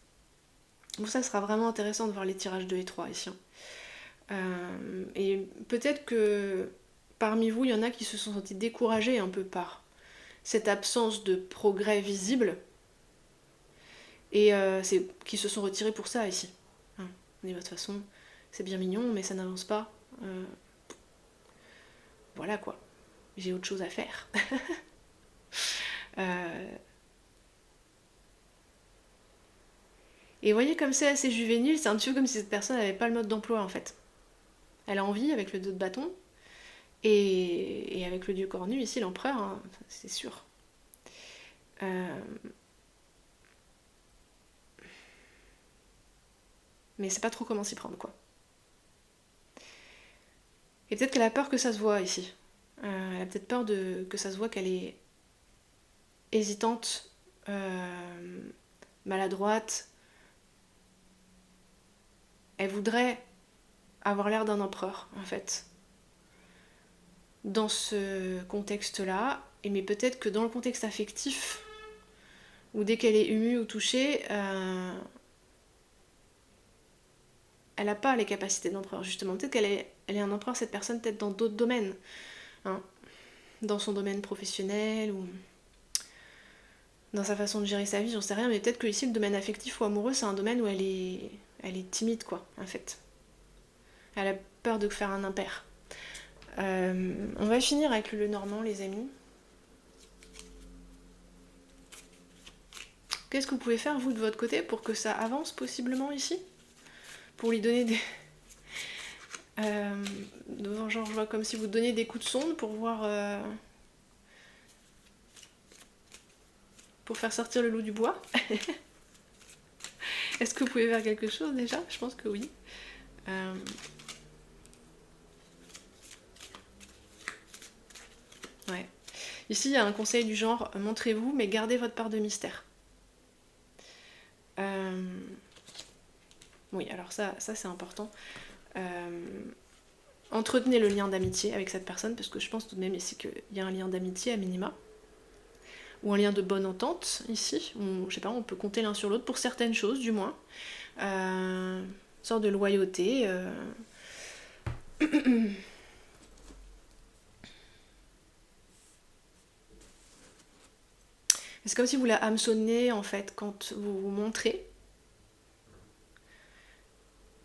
Donc ça sera vraiment intéressant de voir les tirages 2 et 3 ici. Et peut-être que parmi vous, il y en a qui se sont sentis découragés un peu par cette absence de progrès visible et qui se sont retirés pour ça ici. Hein. De toute façon, c'est bien mignon, mais ça n'avance pas. Voilà quoi. J'ai autre chose à faire. Et vous voyez, comme c'est assez juvénile, c'est un petit peu comme si cette personne n'avait pas le mode d'emploi en fait. Elle a envie avec le 2 de bâton, et avec le dieu cornu, ici l'empereur, hein, c'est sûr. Mais c'est pas trop comment s'y prendre, quoi. Et peut-être qu'elle a peur que ça se voit ici. Elle a peut-être peur que ça se voit qu'elle est hésitante, maladroite. Elle voudrait avoir l'air d'un empereur, en fait. Dans ce contexte-là, mais peut-être que dans le contexte affectif, ou dès qu'elle est émue ou touchée, elle n'a pas les capacités d'empereur, justement. Peut-être qu'elle est un empereur, cette personne, peut-être dans d'autres domaines. Hein, dans son domaine professionnel, ou dans sa façon de gérer sa vie, j'en sais rien, mais peut-être que ici, le domaine affectif ou amoureux, c'est un domaine où elle est timide, quoi, en fait. Elle a peur de faire un impair. On va finir avec le Normand, les amis. Qu'est-ce que vous pouvez faire, vous, de votre côté, pour que ça avance possiblement ici ? Pour lui donner des... genre, je vois comme si vous donniez des coups de sonde pour voir... pour faire sortir le loup du bois. Est-ce que vous pouvez faire quelque chose, déjà ? Je pense que oui. Ouais. Ici, il y a un conseil du genre, montrez-vous, mais gardez votre part de mystère. Oui, alors ça c'est important. Entretenez le lien d'amitié avec cette personne, parce que je pense tout de même ici qu'il y a un lien d'amitié à minima, ou un lien de bonne entente ici, où, je sais pas, on peut compter l'un sur l'autre pour certaines choses du moins. Une sorte de loyauté. C'est comme si vous la hameçonnez en fait quand vous vous montrez.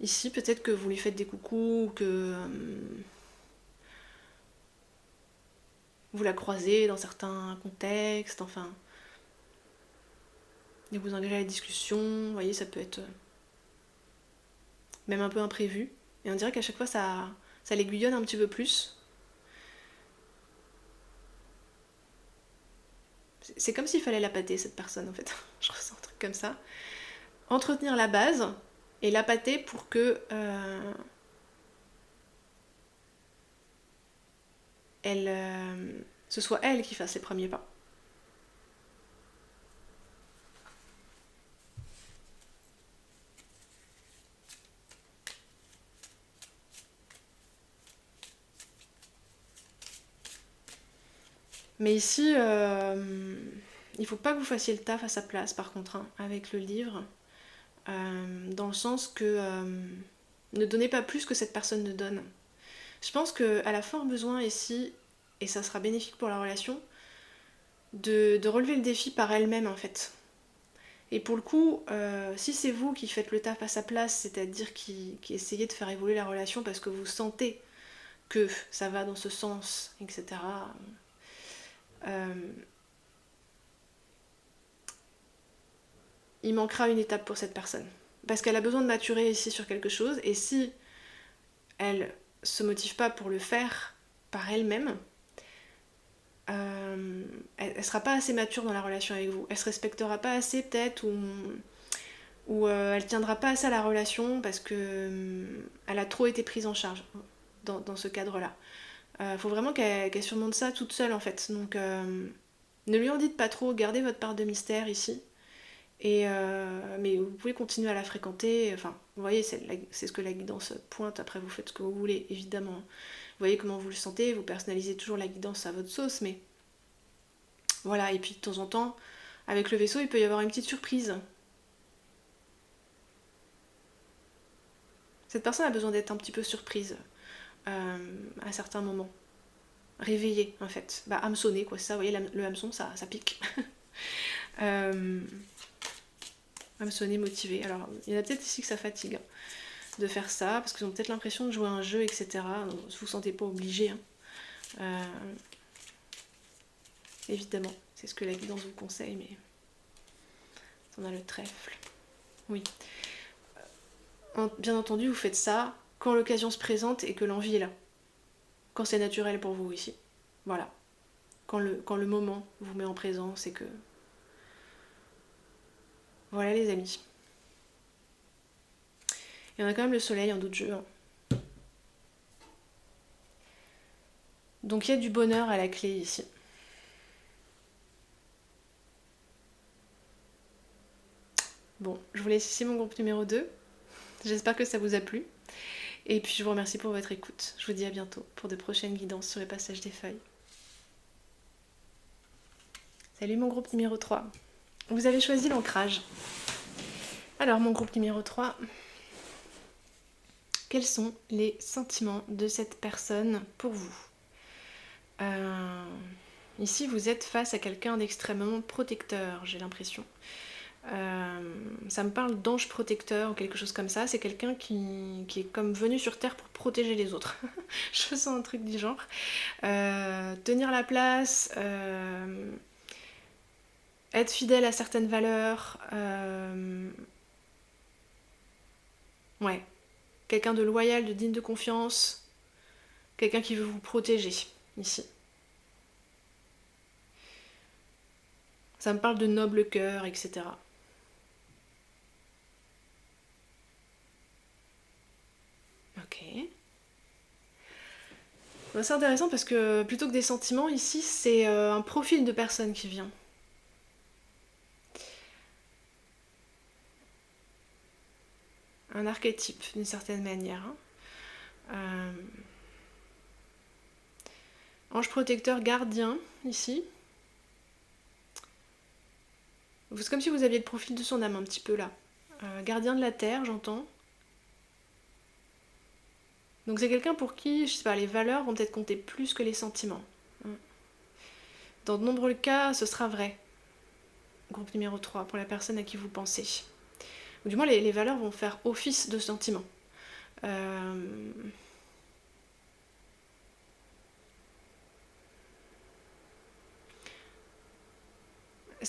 Ici, peut-être que vous lui faites des coucous, que vous la croisez dans certains contextes, enfin. Et vous engagez à la discussion, vous voyez, ça peut être même un peu imprévu. Et on dirait qu'à chaque fois, ça l'aiguillonne un petit peu plus. C'est comme s'il fallait la pâter, cette personne, en fait. Je ressens un truc comme ça. Entretenir la base et la pâter pour que ce soit elle qui fasse les premiers pas. Mais ici, il faut pas que vous fassiez le taf à sa place, par contre, hein, avec le livre. Dans le sens que ne donnez pas plus que cette personne ne donne. Je pense qu'elle a fort besoin ici, et ça sera bénéfique pour la relation, de relever le défi par elle-même en fait. Et pour le coup, si c'est vous qui faites le taf à sa place, c'est-à-dire qui essayez de faire évoluer la relation parce que vous sentez que ça va dans ce sens, etc., il manquera une étape pour cette personne. Parce qu'elle a besoin de maturer ici sur quelque chose, et si elle se motive pas pour le faire par elle-même, elle sera pas assez mature dans la relation avec vous. Elle se respectera pas assez peut-être, ou elle tiendra pas assez à la relation parce que elle a trop été prise en charge dans ce cadre-là. Faut vraiment qu'elle surmonte ça toute seule en fait. Donc ne lui en dites pas trop, gardez votre part de mystère ici. Mais vous pouvez continuer à la fréquenter. Enfin, vous voyez, c'est ce que la guidance pointe. Après, vous faites ce que vous voulez, évidemment. Vous voyez comment vous le sentez, vous personnalisez toujours la guidance à votre sauce, mais voilà. Et puis de temps en temps, avec le vaisseau, il peut y avoir une petite surprise. Cette personne a besoin d'être un petit peu surprise à certains moments. Réveillée, en fait. Bah, hameçonnée, quoi. Ça, vous voyez, le hameçon, ça pique. Hameçonnée, motivée. Alors, il y en a peut-être ici que ça fatigue de faire ça, parce qu'ils ont peut-être l'impression de jouer à un jeu, etc. Donc, vous vous sentez pas obligé. Évidemment, c'est ce que la guidance vous conseille, mais on a le trèfle. Oui. Bien entendu, vous faites ça quand l'occasion se présente et que l'envie est là. Quand c'est naturel pour vous ici. Voilà. Quand le moment vous met en présence et que... Voilà les amis. Il y en a quand même le soleil en d'autres jeux. Donc il y a du bonheur à la clé ici. Bon, je vous laisse ici mon groupe numéro 2. J'espère que ça vous a plu. Et puis je vous remercie pour votre écoute. Je vous dis à bientôt pour de prochaines guidances sur le passage des feuilles. Salut mon groupe numéro 3. Vous avez choisi l'ancrage. Alors mon groupe numéro 3, quels sont les sentiments de cette personne pour vous ? Ici vous êtes face à quelqu'un d'extrêmement protecteur, j'ai l'impression. Ça me parle d'ange protecteur ou quelque chose comme ça. C'est quelqu'un qui est comme venu sur Terre pour protéger les autres. Je sens un truc du genre. Tenir la place, être fidèle à certaines valeurs. Ouais. Quelqu'un de loyal, de digne de confiance. Quelqu'un qui veut vous protéger, ici. Ça me parle de noble cœur, etc. Ok. C'est intéressant parce que plutôt que des sentiments, ici, c'est un profil de personne qui vient. Un archétype, d'une certaine manière. Ange protecteur gardien, ici. C'est comme si vous aviez le profil de son âme un petit peu là. Gardien de la terre, j'entends. Donc c'est quelqu'un pour qui, je sais pas, les valeurs vont peut-être compter plus que les sentiments. Dans de nombreux cas, ce sera vrai. Groupe numéro 3, pour la personne à qui vous pensez. Ou du moins, les valeurs vont faire office de sentiments. Ce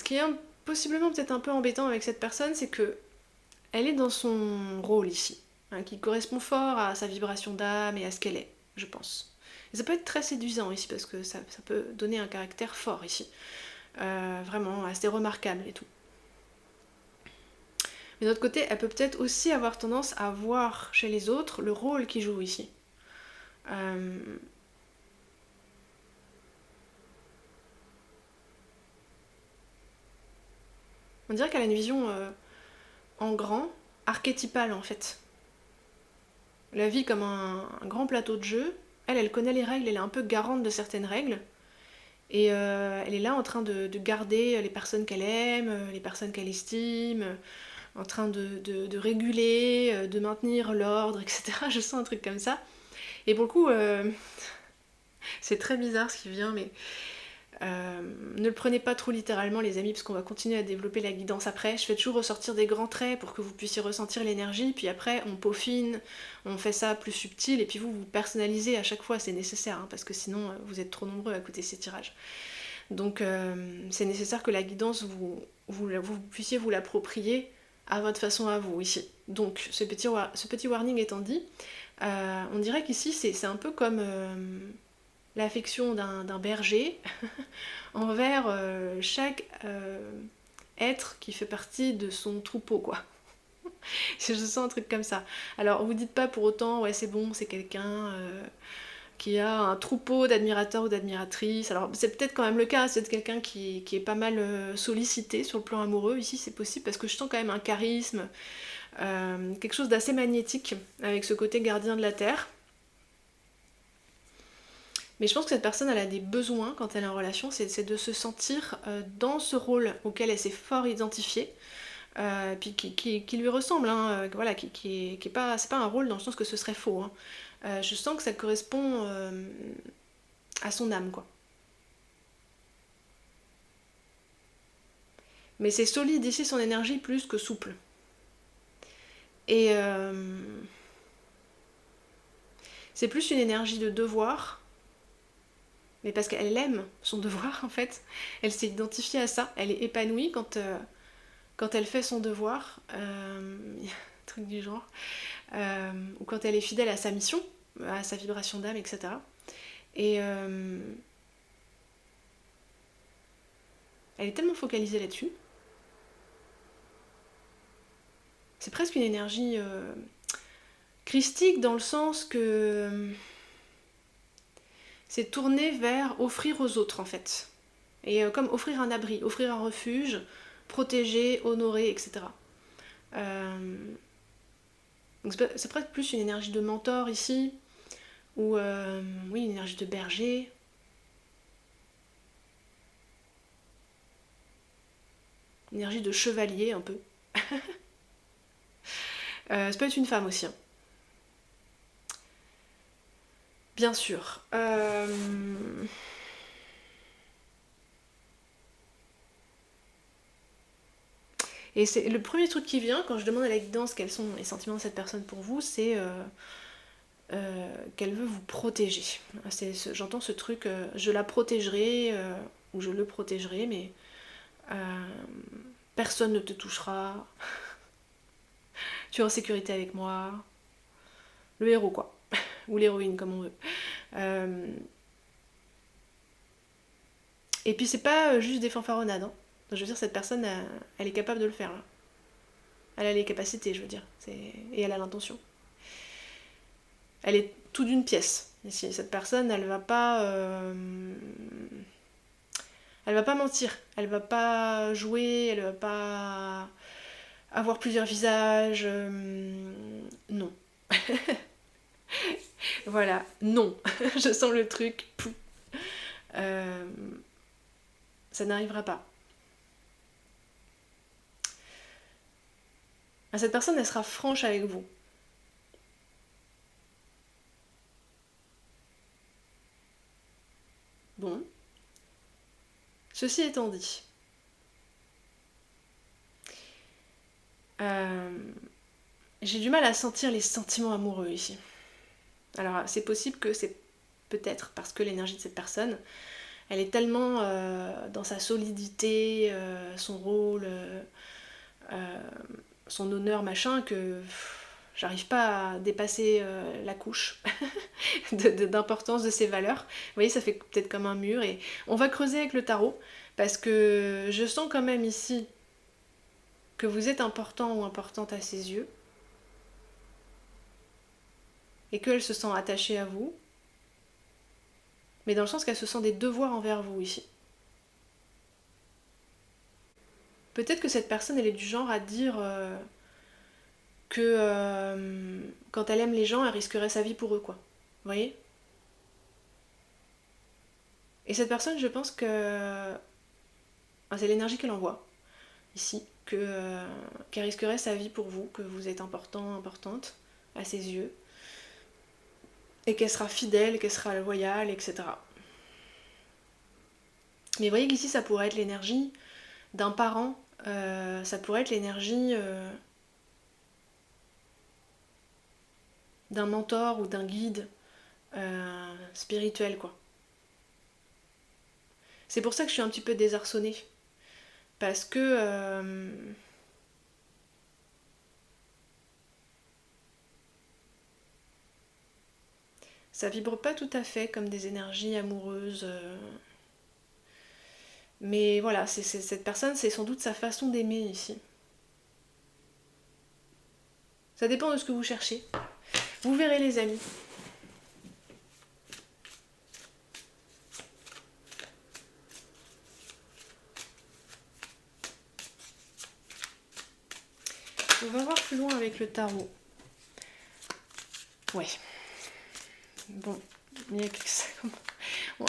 qui est possiblement peut-être un peu embêtant avec cette personne, c'est que elle est dans son rôle ici, hein, qui correspond fort à sa vibration d'âme et à ce qu'elle est, je pense. Et ça peut être très séduisant ici, parce que ça peut donner un caractère fort ici. Vraiment assez remarquable et tout. Mais d'un autre côté, elle peut peut-être aussi avoir tendance à voir chez les autres le rôle qu'ils jouent ici. On dirait qu'elle a une vision en grand, archétypale en fait. La vie comme un grand plateau de jeu. Elle connaît les règles, elle est un peu garante de certaines règles. Et elle est là en train de garder les personnes qu'elle aime, les personnes qu'elle estime, en train de réguler, de maintenir l'ordre, etc. Je sens un truc comme ça. Et pour le coup, c'est très bizarre ce qui vient, mais ne le prenez pas trop littéralement les amis, parce qu'on va continuer à développer la guidance après. Je fais toujours ressortir des grands traits pour que vous puissiez ressentir l'énergie, puis après on peaufine, on fait ça plus subtil, et puis vous personnalisez à chaque fois, c'est nécessaire, hein, parce que sinon vous êtes trop nombreux à écouter ces tirages. Donc c'est nécessaire que la guidance, vous puissiez vous l'approprier à votre façon à vous ici. Donc ce petit warning étant dit, on dirait qu'ici c'est un peu comme l'affection d'un berger envers chaque être qui fait partie de son troupeau, quoi. Je sens un truc comme ça. Alors vous dites pas pour autant, ouais c'est bon, c'est quelqu'un qui a un troupeau d'admirateurs ou d'admiratrices. Alors c'est peut-être quand même le cas, c'est quelqu'un qui est pas mal sollicité sur le plan amoureux. Ici c'est possible parce que je sens quand même un charisme, quelque chose d'assez magnétique avec ce côté gardien de la terre. Mais je pense que cette personne, elle a des besoins quand elle est en relation, c'est de se sentir dans ce rôle auquel elle s'est fort identifiée, puis qui lui ressemble, hein, voilà, qui est pas, c'est pas un rôle dans le sens que ce serait faux. Hein. Je sens que ça correspond à son âme, quoi. Mais c'est solide ici, son énergie, plus que souple. Et c'est plus une énergie de devoir, mais parce qu'elle aime son devoir, en fait. Elle s'est identifiée à ça, elle est épanouie quand elle fait son devoir, un truc du genre, ou quand elle est fidèle à sa mission, à sa vibration d'âme, etc. Et elle est tellement focalisée là-dessus. C'est presque une énergie christique dans le sens que c'est tourné vers offrir aux autres en fait. Et comme offrir un abri, offrir un refuge, protéger, honorer, etc. Donc c'est presque plus une énergie de mentor ici, ou oui, une énergie de berger. Une énergie de chevalier un peu. Ça peut être une femme aussi. Hein. Bien sûr. Et c'est le premier truc qui vient quand je demande à la guidance quels sont les sentiments de cette personne pour vous, c'est qu'elle veut vous protéger. J'entends ce truc, je la protégerai, ou je le protégerai, mais personne ne te touchera, tu es en sécurité avec moi. Le héros quoi, ou l'héroïne comme on veut. Et puis c'est pas juste des fanfaronnades. Hein. Je veux dire, cette personne, elle est capable de le faire. Là. Elle a les capacités, je veux dire. Et elle a l'intention. Elle est tout d'une pièce. Ici, cette personne, elle va pas mentir. Elle va pas jouer. Elle va pas avoir plusieurs visages. Non. Voilà, non. Je sens le truc. Ça n'arrivera pas. Cette personne, elle sera franche avec vous. Bon. Ceci étant dit, j'ai du mal à sentir les sentiments amoureux ici. Alors c'est possible que c'est peut-être parce que l'énergie de cette personne, elle est tellement dans sa solidité, son rôle, son honneur, machin, que j'arrive pas à dépasser la couche d'importance de ses valeurs. Vous voyez, ça fait peut-être comme un mur. Et on va creuser avec le tarot, parce que je sens quand même ici que vous êtes important ou importante à ses yeux, et qu'elle se sent attachée à vous, mais dans le sens qu'elle se sent des devoirs envers vous ici. Peut-être que cette personne, elle est du genre à dire que quand elle aime les gens, elle risquerait sa vie pour eux, quoi. Vous voyez? Et cette personne, je pense que c'est l'énergie qu'elle envoie ici, qu'elle risquerait sa vie pour vous, que vous êtes important, importante à ses yeux, et qu'elle sera fidèle, qu'elle sera loyale, etc. Mais vous voyez qu'ici, ça pourrait être l'énergie d'un parent, ça pourrait être l'énergie d'un mentor ou d'un guide spirituel, quoi. C'est pour ça que je suis un petit peu désarçonnée. Parce que ça vibre pas tout à fait comme des énergies amoureuses. Mais voilà, cette personne, c'est sans doute sa façon d'aimer ici. Ça dépend de ce que vous cherchez. Vous verrez les amis. On va voir plus loin avec le tarot. Ouais. Bon,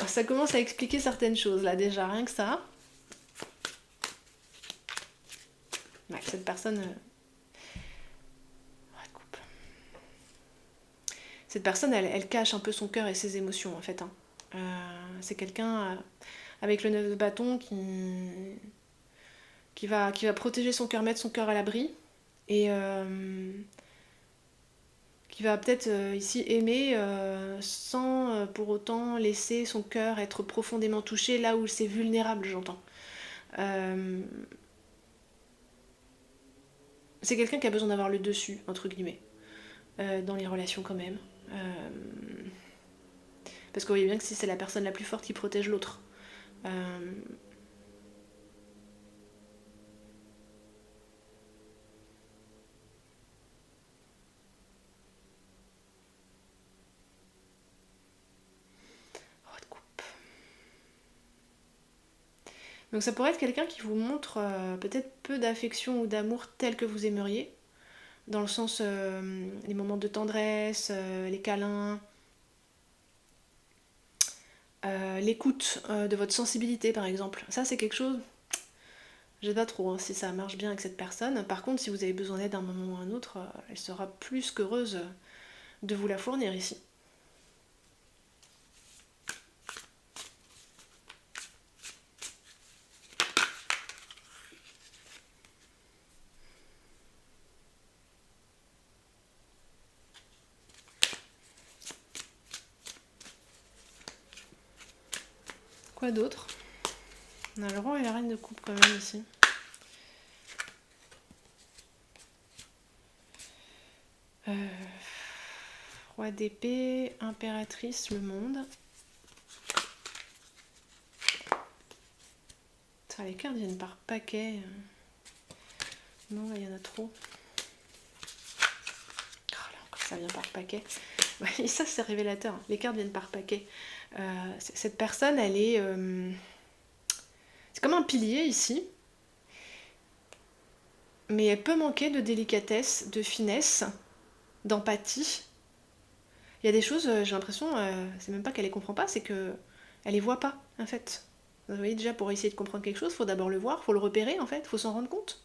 ça commence à expliquer certaines choses là déjà, rien que ça. Ouais, cette personne... Cette personne, elle cache un peu son cœur et ses émotions en fait. Hein. C'est quelqu'un avec le 9 de bâton qui va protéger son cœur, mettre son cœur à l'abri et qui va peut-être ici aimer sans pour autant laisser son cœur être profondément touché là où c'est vulnérable, j'entends. C'est quelqu'un qui a besoin d'avoir le dessus, entre guillemets, dans les relations quand même. Parce que vous voyez bien que si c'est la personne la plus forte qui protège l'autre. Donc ça pourrait être quelqu'un qui vous montre peut-être peu d'affection ou d'amour tel que vous aimeriez, dans le sens les moments de tendresse, les câlins, l'écoute de votre sensibilité par exemple. Ça c'est quelque chose, je sais pas trop hein, si ça marche bien avec cette personne. Par contre si vous avez besoin d'aide à un moment ou à un autre, elle sera plus qu'heureuse de vous la fournir ici. Quoi d'autre? On a le roi et la reine de coupe quand même ici. Roi d'épée, impératrice, le monde. Ça, les cartes viennent par paquet. Non, là, il y en a trop. Oh, là, encore ça vient par paquet. Et ça, c'est révélateur. Les cartes viennent par paquet. Cette personne, elle est... c'est comme un pilier ici. Mais elle peut manquer de délicatesse, de finesse, d'empathie. Il y a des choses, j'ai l'impression, c'est même pas qu'elle les comprend pas, c'est que elle les voit pas, en fait. Vous voyez, déjà, pour essayer de comprendre quelque chose, il faut d'abord le voir, il faut le repérer, en fait, il faut s'en rendre compte.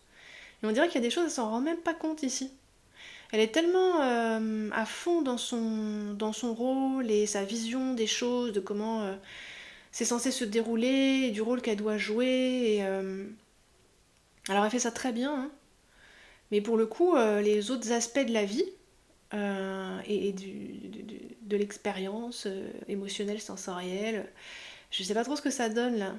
Et on dirait qu'il y a des choses, elle s'en rend même pas compte ici. Elle est tellement à fond dans son rôle et sa vision des choses, de comment c'est censé se dérouler, et du rôle qu'elle doit jouer. Et, alors elle fait ça très bien, hein. Mais pour le coup, les autres aspects de la vie et de l'expérience émotionnelle, sensorielle, je sais pas trop ce que ça donne là.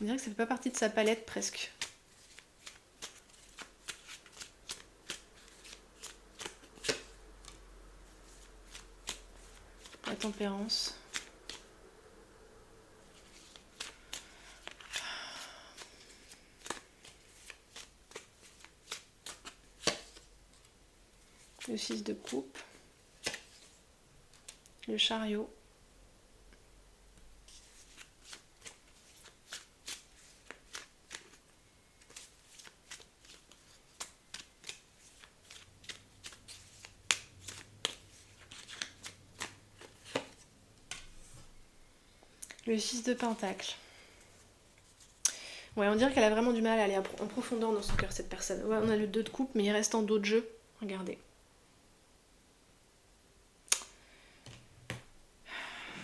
On dirait que ça fait pas partie de sa palette presque. La tempérance. Le 6 de coupe. Le chariot. Le 6 de pentacle. Ouais, on dirait qu'elle a vraiment du mal à aller en profondeur dans son cœur, cette personne. Ouais, on a le 2 de coupe, mais il reste en dos de jeu. Regardez.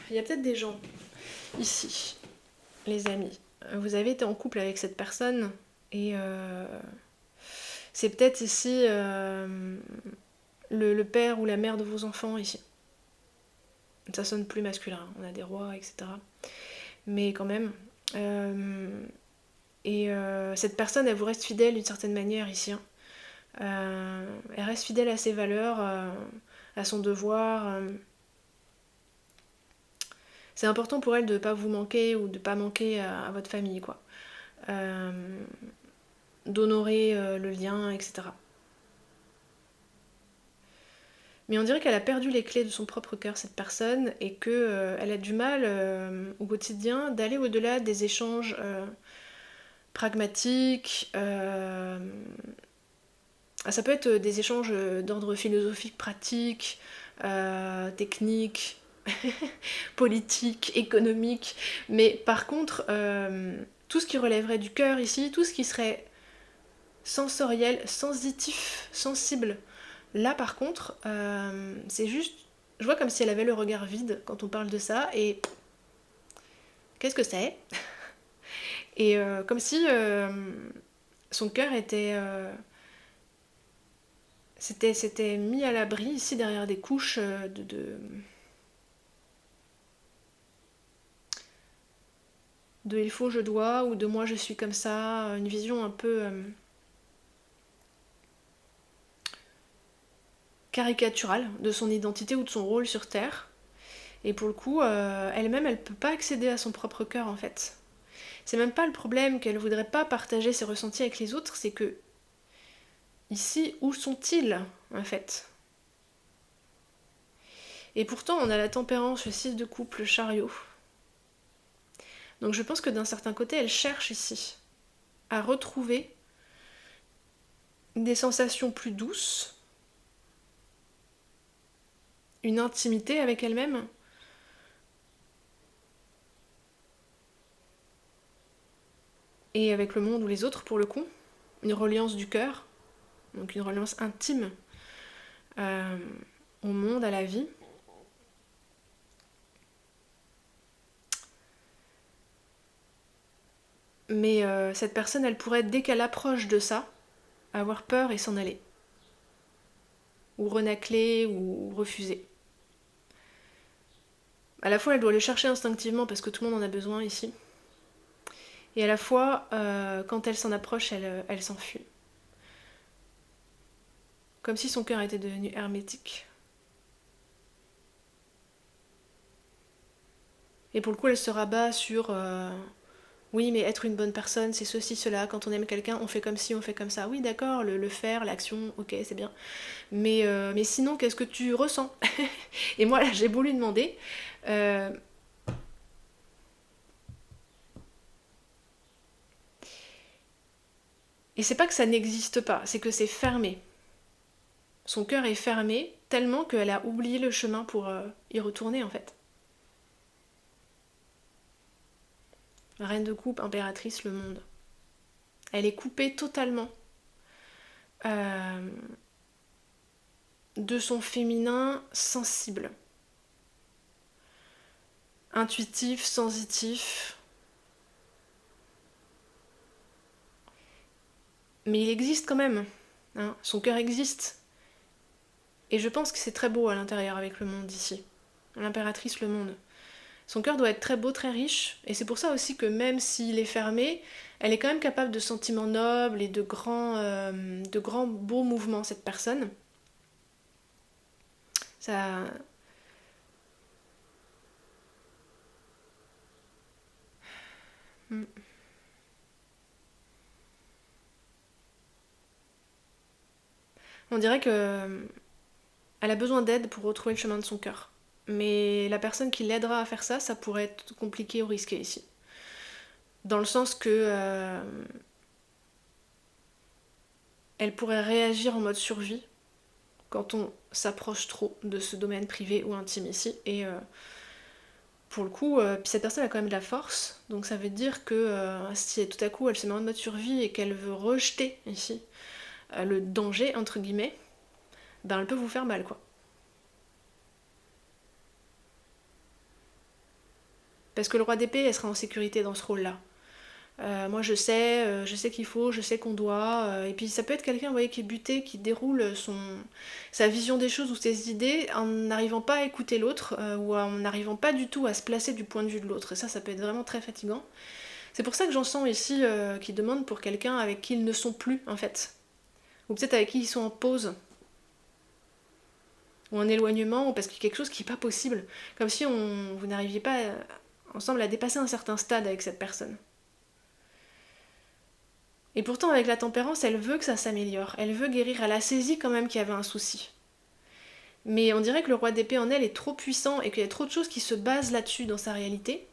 Il y a peut-être des gens ici, les amis. Vous avez été en couple avec cette personne et c'est peut-être ici le père ou la mère de vos enfants ici. Ça sonne plus masculin, on a des rois, etc. Mais quand même. Cette personne, elle vous reste fidèle d'une certaine manière ici. Hein. Elle reste fidèle à ses valeurs, à son devoir. C'est important pour elle de ne pas vous manquer ou de ne pas manquer à votre famille, quoi. d'honorer le lien, etc. Mais on dirait qu'elle a perdu les clés de son propre cœur, cette personne, et qu'elle a du mal au quotidien d'aller au-delà des échanges pragmatiques. Ça peut être des échanges d'ordre philosophique, pratique, technique, politique, économique. Mais par contre, tout ce qui relèverait du cœur ici, tout ce qui serait sensoriel, sensitif, sensible, là par contre, c'est juste... Je vois comme si elle avait le regard vide quand on parle de ça, et... Qu'est-ce que c'est? Et comme si son cœur était... C'était mis à l'abri ici derrière des couches de il faut, je dois, ou de moi je suis comme ça, une vision un peu caricaturale de son identité ou de son rôle sur Terre. Et pour le coup, elle-même, elle peut pas accéder à son propre cœur en fait. C'est même pas le problème qu'elle voudrait pas partager ses ressentis avec les autres, c'est que ici, où sont-ils en fait? Et pourtant, on a la tempérance, le 6 de coupe, le chariot. Donc je pense que d'un certain côté, elle cherche ici à retrouver des sensations plus douces, une intimité avec elle-même, et avec le monde ou les autres pour le coup, une reliance du cœur, donc une reliance intime au monde, à la vie. Mais cette personne, elle pourrait, dès qu'elle approche de ça, avoir peur et s'en aller. Ou renacler, ou refuser. À la fois, elle doit le chercher instinctivement parce que tout le monde en a besoin ici. Et à la fois, quand elle s'en approche, elle s'enfuit. Comme si son cœur était devenu hermétique. Et pour le coup, elle se rabat sur oui, mais être une bonne personne, c'est ceci, cela. Quand on aime quelqu'un, on fait comme ci, on fait comme ça. Oui, d'accord, le faire, l'action, ok, c'est bien. Mais sinon, qu'est-ce que tu ressens? Et moi, là, j'ai beau lui demander. Et c'est pas que ça n'existe pas, c'est que c'est fermé. Son cœur est fermé tellement qu'elle a oublié le chemin pour y retourner en fait. Reine de coupe, impératrice, le monde. Elle est coupée totalement de son féminin sensible, intuitif, sensitif. Mais il existe quand même, hein. Son cœur existe. Et je pense que c'est très beau à l'intérieur avec le monde d'ici. L'impératrice, le monde. Son cœur doit être très beau, très riche, et c'est pour ça aussi que même s'il est fermé, elle est quand même capable de sentiments nobles et de grands beaux mouvements, cette personne. Ça... On dirait que elle a besoin d'aide pour retrouver le chemin de son cœur. Mais la personne qui l'aidera à faire ça, ça pourrait être compliqué ou risqué ici. Dans le sens que elle pourrait réagir en mode survie quand on s'approche trop de ce domaine privé ou intime ici. Et pour le coup, puis cette personne a quand même de la force, donc ça veut dire que si tout à coup elle se met en mode survie et qu'elle veut rejeter ici le danger, entre guillemets, ben elle peut vous faire mal quoi. Parce que le roi d'épée, elle sera en sécurité dans ce rôle-là. Moi je sais qu'il faut, je sais qu'on doit. Et puis ça peut être quelqu'un, vous voyez, qui est buté, qui déroule sa vision des choses ou ses idées en n'arrivant pas à écouter l'autre ou en n'arrivant pas du tout à se placer du point de vue de l'autre. Et ça peut être vraiment très fatigant. C'est pour ça que j'en sens ici qui demandent pour quelqu'un avec qui ils ne sont plus en fait. Ou peut-être avec qui ils sont en pause. Ou en éloignement, ou parce qu'il y a quelque chose qui n'est pas possible. Comme si vous n'arriviez pas ensemble à dépasser un certain stade avec cette personne. Et pourtant, avec la tempérance, elle veut que ça s'améliore, elle veut guérir, elle a saisi quand même qu'il y avait un souci. Mais on dirait que le roi d'épée en elle est trop puissant et qu'il y a trop de choses qui se basent là-dessus dans sa réalité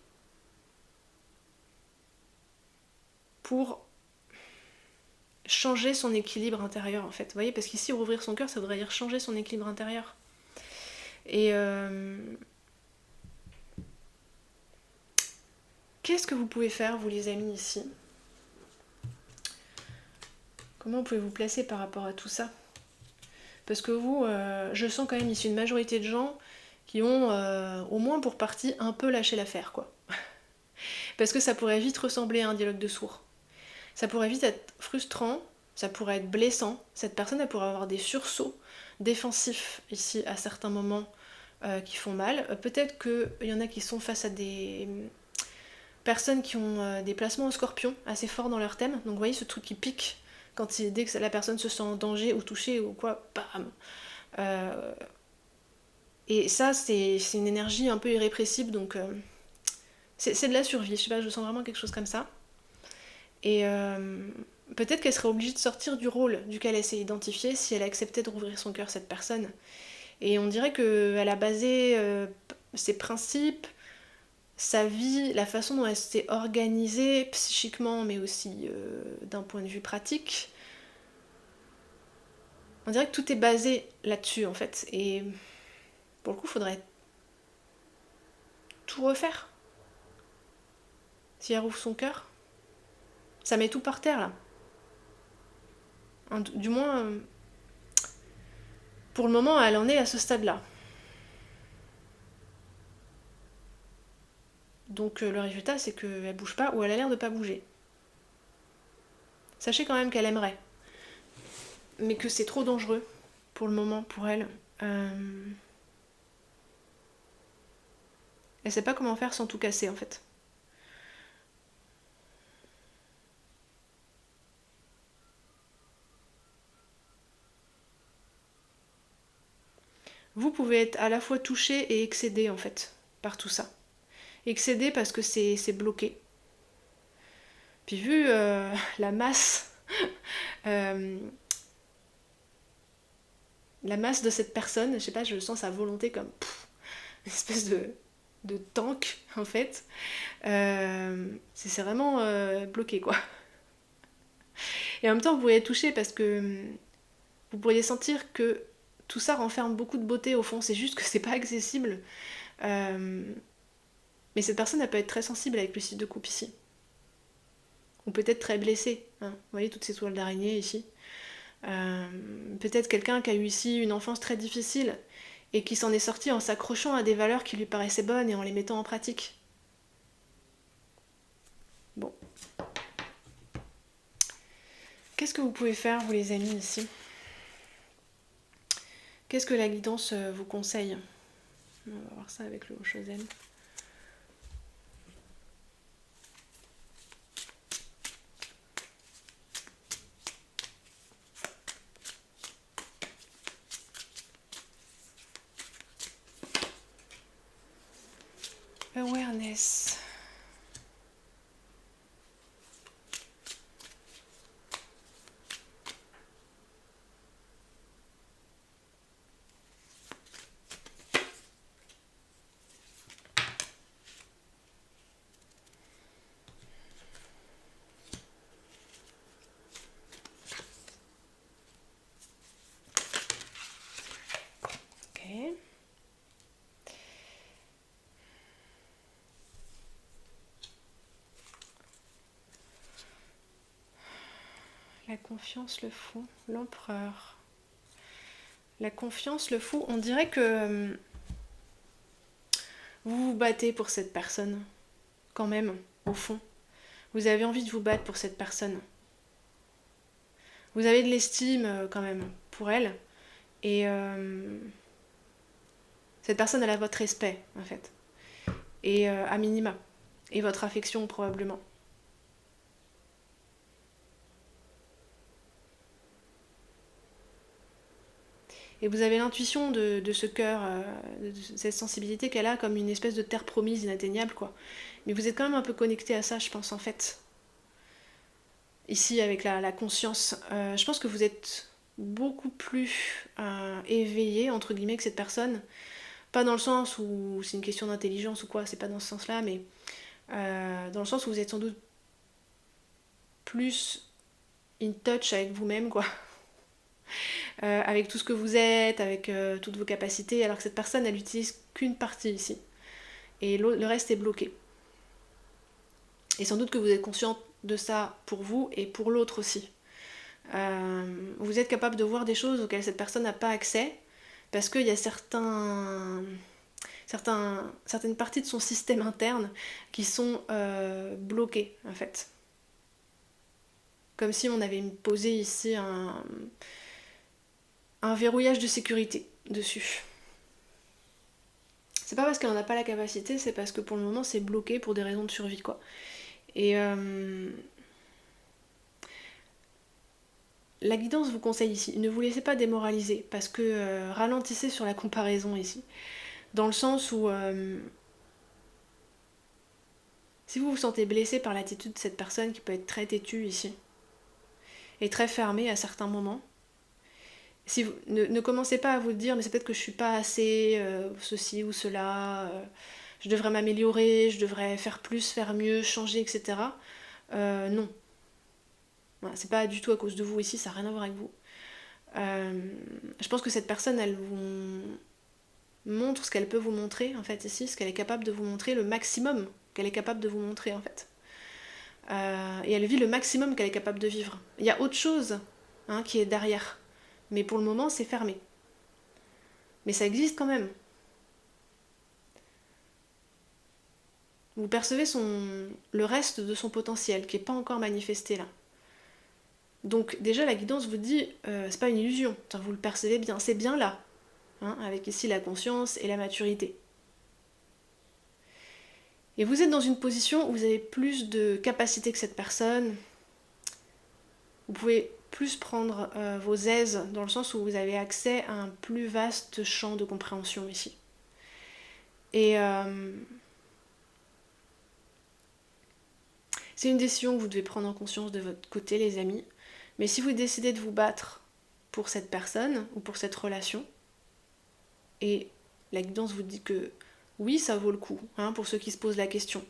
pour changer son équilibre intérieur en fait. Vous voyez, parce qu'ici rouvrir son cœur, ça voudrait dire changer son équilibre intérieur. Et qu'est-ce que vous pouvez faire, vous les amis, ici? Comment vous pouvez vous placer par rapport à tout ça? Parce que vous, je sens quand même ici une majorité de gens qui ont, au moins pour partie, un peu lâché l'affaire, quoi. Parce que ça pourrait vite ressembler à un dialogue de sourds. Ça pourrait vite être frustrant, ça pourrait être blessant. Cette personne, elle pourrait avoir des sursauts défensifs ici à certains moments qui font mal. Peut-être qu'il y en a qui sont face à des personnes qui ont des placements au scorpion assez forts dans leur thème. Donc vous voyez ce truc qui pique dès que la personne se sent en danger ou touchée ou quoi, bam. Et ça, c'est une énergie un peu irrépressible, donc c'est de la survie. Je sais pas, je sens vraiment quelque chose comme ça. Et peut-être qu'elle serait obligée de sortir du rôle duquel elle s'est identifiée si elle acceptait de rouvrir son cœur, cette personne. Et on dirait qu'elle a basé ses principes, sa vie, la façon dont elle s'est organisée psychiquement, mais aussi d'un point de vue pratique. On dirait que tout est basé là-dessus, en fait. Et pour le coup, il faudrait tout refaire. Si elle rouvre son cœur, ça met tout par terre, là. Du moins, pour le moment, elle en est à ce stade-là. Donc le résultat, c'est qu'elle bouge pas ou elle a l'air de pas bouger. Sachez quand même qu'elle aimerait, mais que c'est trop dangereux pour le moment pour elle. Elle sait pas comment faire sans tout casser en fait. Vous pouvez être à la fois touché et excédé en fait par tout ça. Excédé parce que c'est bloqué. Puis vu la masse la masse de cette personne, je sais pas, je sens sa volonté comme une espèce de tank en fait. C'est vraiment bloqué quoi. Et en même temps vous pourriez être touché parce que vous pourriez sentir que tout ça renferme beaucoup de beauté au fond, c'est juste que c'est pas accessible. Mais cette personne elle peut être très sensible avec le site de coupe ici. Ou peut-être très blessée. Hein. Vous voyez toutes ces toiles d'araignée ici. Peut-être quelqu'un qui a eu ici une enfance très difficile et qui s'en est sorti en s'accrochant à des valeurs qui lui paraissaient bonnes et en les mettant en pratique. Bon. Qu'est-ce que vous pouvez faire, vous les amis, ici? Qu'est-ce que la guidance vous conseille? On va voir ça avec le Haut-Chosen. Awareness. Ok. La confiance, le fou, l'empereur. La confiance, le fou, on dirait que vous vous battez pour cette personne, quand même, au fond. Vous avez envie de vous battre pour cette personne. Vous avez de l'estime quand même pour elle. Et cette personne, elle a votre respect, en fait. Et à minima. Et votre affection, probablement. Et vous avez l'intuition de ce cœur, de cette sensibilité qu'elle a comme une espèce de terre promise inatteignable, quoi. Mais vous êtes quand même un peu connecté à ça, je pense, en fait. ici avec la conscience. Je pense que vous êtes beaucoup plus éveillé, entre guillemets, que cette personne. Pas dans le sens où c'est une question d'intelligence ou quoi, c'est pas dans ce sens-là, mais dans le sens où vous êtes sans doute plus in touch avec vous-même, quoi. Avec tout ce que vous êtes, avec toutes vos capacités, alors que cette personne, elle utilise qu'une partie ici. Et le reste est bloqué. Et sans doute que vous êtes conscient de ça pour vous et pour l'autre aussi. Vous êtes capable de voir des choses auxquelles cette personne n'a pas accès, parce qu'il y a certaines parties de son système interne qui sont bloquées, en fait. Comme si on avait posé ici un verrouillage de sécurité dessus. C'est pas parce qu'elle n'en a pas la capacité, c'est parce que pour le moment c'est bloqué pour des raisons de survie, quoi. Et la guidance vous conseille ici, ne vous laissez pas démoraliser, parce que ralentissez sur la comparaison ici. Dans le sens où si vous vous sentez blessé par l'attitude de cette personne qui peut être très têtue ici, et très fermée à certains moments, si vous, ne commencez pas à vous dire mais c'est peut-être que je suis pas assez ceci ou cela, je devrais m'améliorer, je devrais faire plus, faire mieux, changer, etc. Non. Voilà, c'est pas du tout à cause de vous ici, ça n'a rien à voir avec vous. Je pense que cette personne, elle vous montre ce qu'elle peut vous montrer, en fait, ici, ce qu'elle est capable de vous montrer, le maximum qu'elle est capable de vous montrer, en fait. Et elle vit le maximum qu'elle est capable de vivre. Il y a autre chose qui est derrière. Mais pour le moment, c'est fermé. Mais ça existe quand même. Vous percevez le reste de son potentiel, qui n'est pas encore manifesté là. Donc déjà, la guidance vous dit, c'est pas une illusion, vous le percevez bien, c'est bien là. Avec ici la conscience et la maturité. Et vous êtes dans une position où vous avez plus de capacité que cette personne. Vous pouvez plus prendre vos aises dans le sens où vous avez accès à un plus vaste champ de compréhension ici. Et c'est une décision que vous devez prendre en conscience de votre côté, les amis. Mais si vous décidez de vous battre pour cette personne ou pour cette relation, et la guidance vous dit que oui, ça vaut le coup, pour ceux qui se posent la question.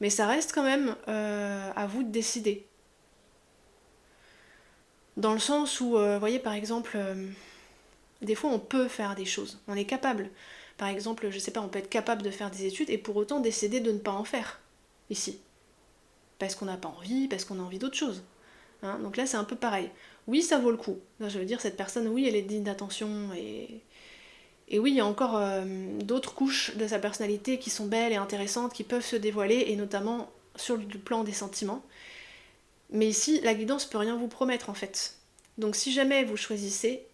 Mais ça reste quand même à vous de décider. Dans le sens où, vous voyez, par exemple, des fois on peut faire des choses, on est capable. Par exemple, je sais pas, on peut être capable de faire des études et pour autant décider de ne pas en faire, ici. Parce qu'on n'a pas envie, parce qu'on a envie d'autre chose. Donc là, c'est un peu pareil. Oui, ça vaut le coup. Je veux dire, cette personne, oui, elle est digne d'attention et oui, il y a encore d'autres couches de sa personnalité qui sont belles et intéressantes, qui peuvent se dévoiler, et notamment sur le plan des sentiments. Mais ici, la guidance peut rien vous promettre, en fait. Donc si jamais vous choisissez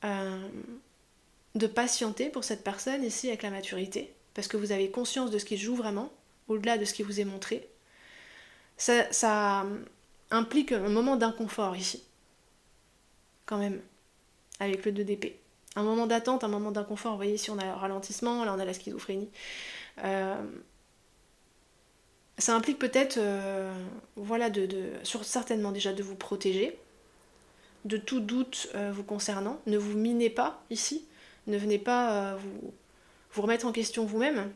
de patienter pour cette personne, ici, avec la maturité, parce que vous avez conscience de ce qui se joue vraiment, au-delà de ce qui vous est montré, ça implique un moment d'inconfort, ici. Quand même. Avec le 2 d'épée. Un moment d'attente, un moment d'inconfort. Vous voyez, ici on a le ralentissement, là on a la schizophrénie. Ça implique peut-être, certainement déjà de vous protéger, de tout doute vous concernant. Ne vous minez pas ici. Ne venez pas vous remettre en question vous-même.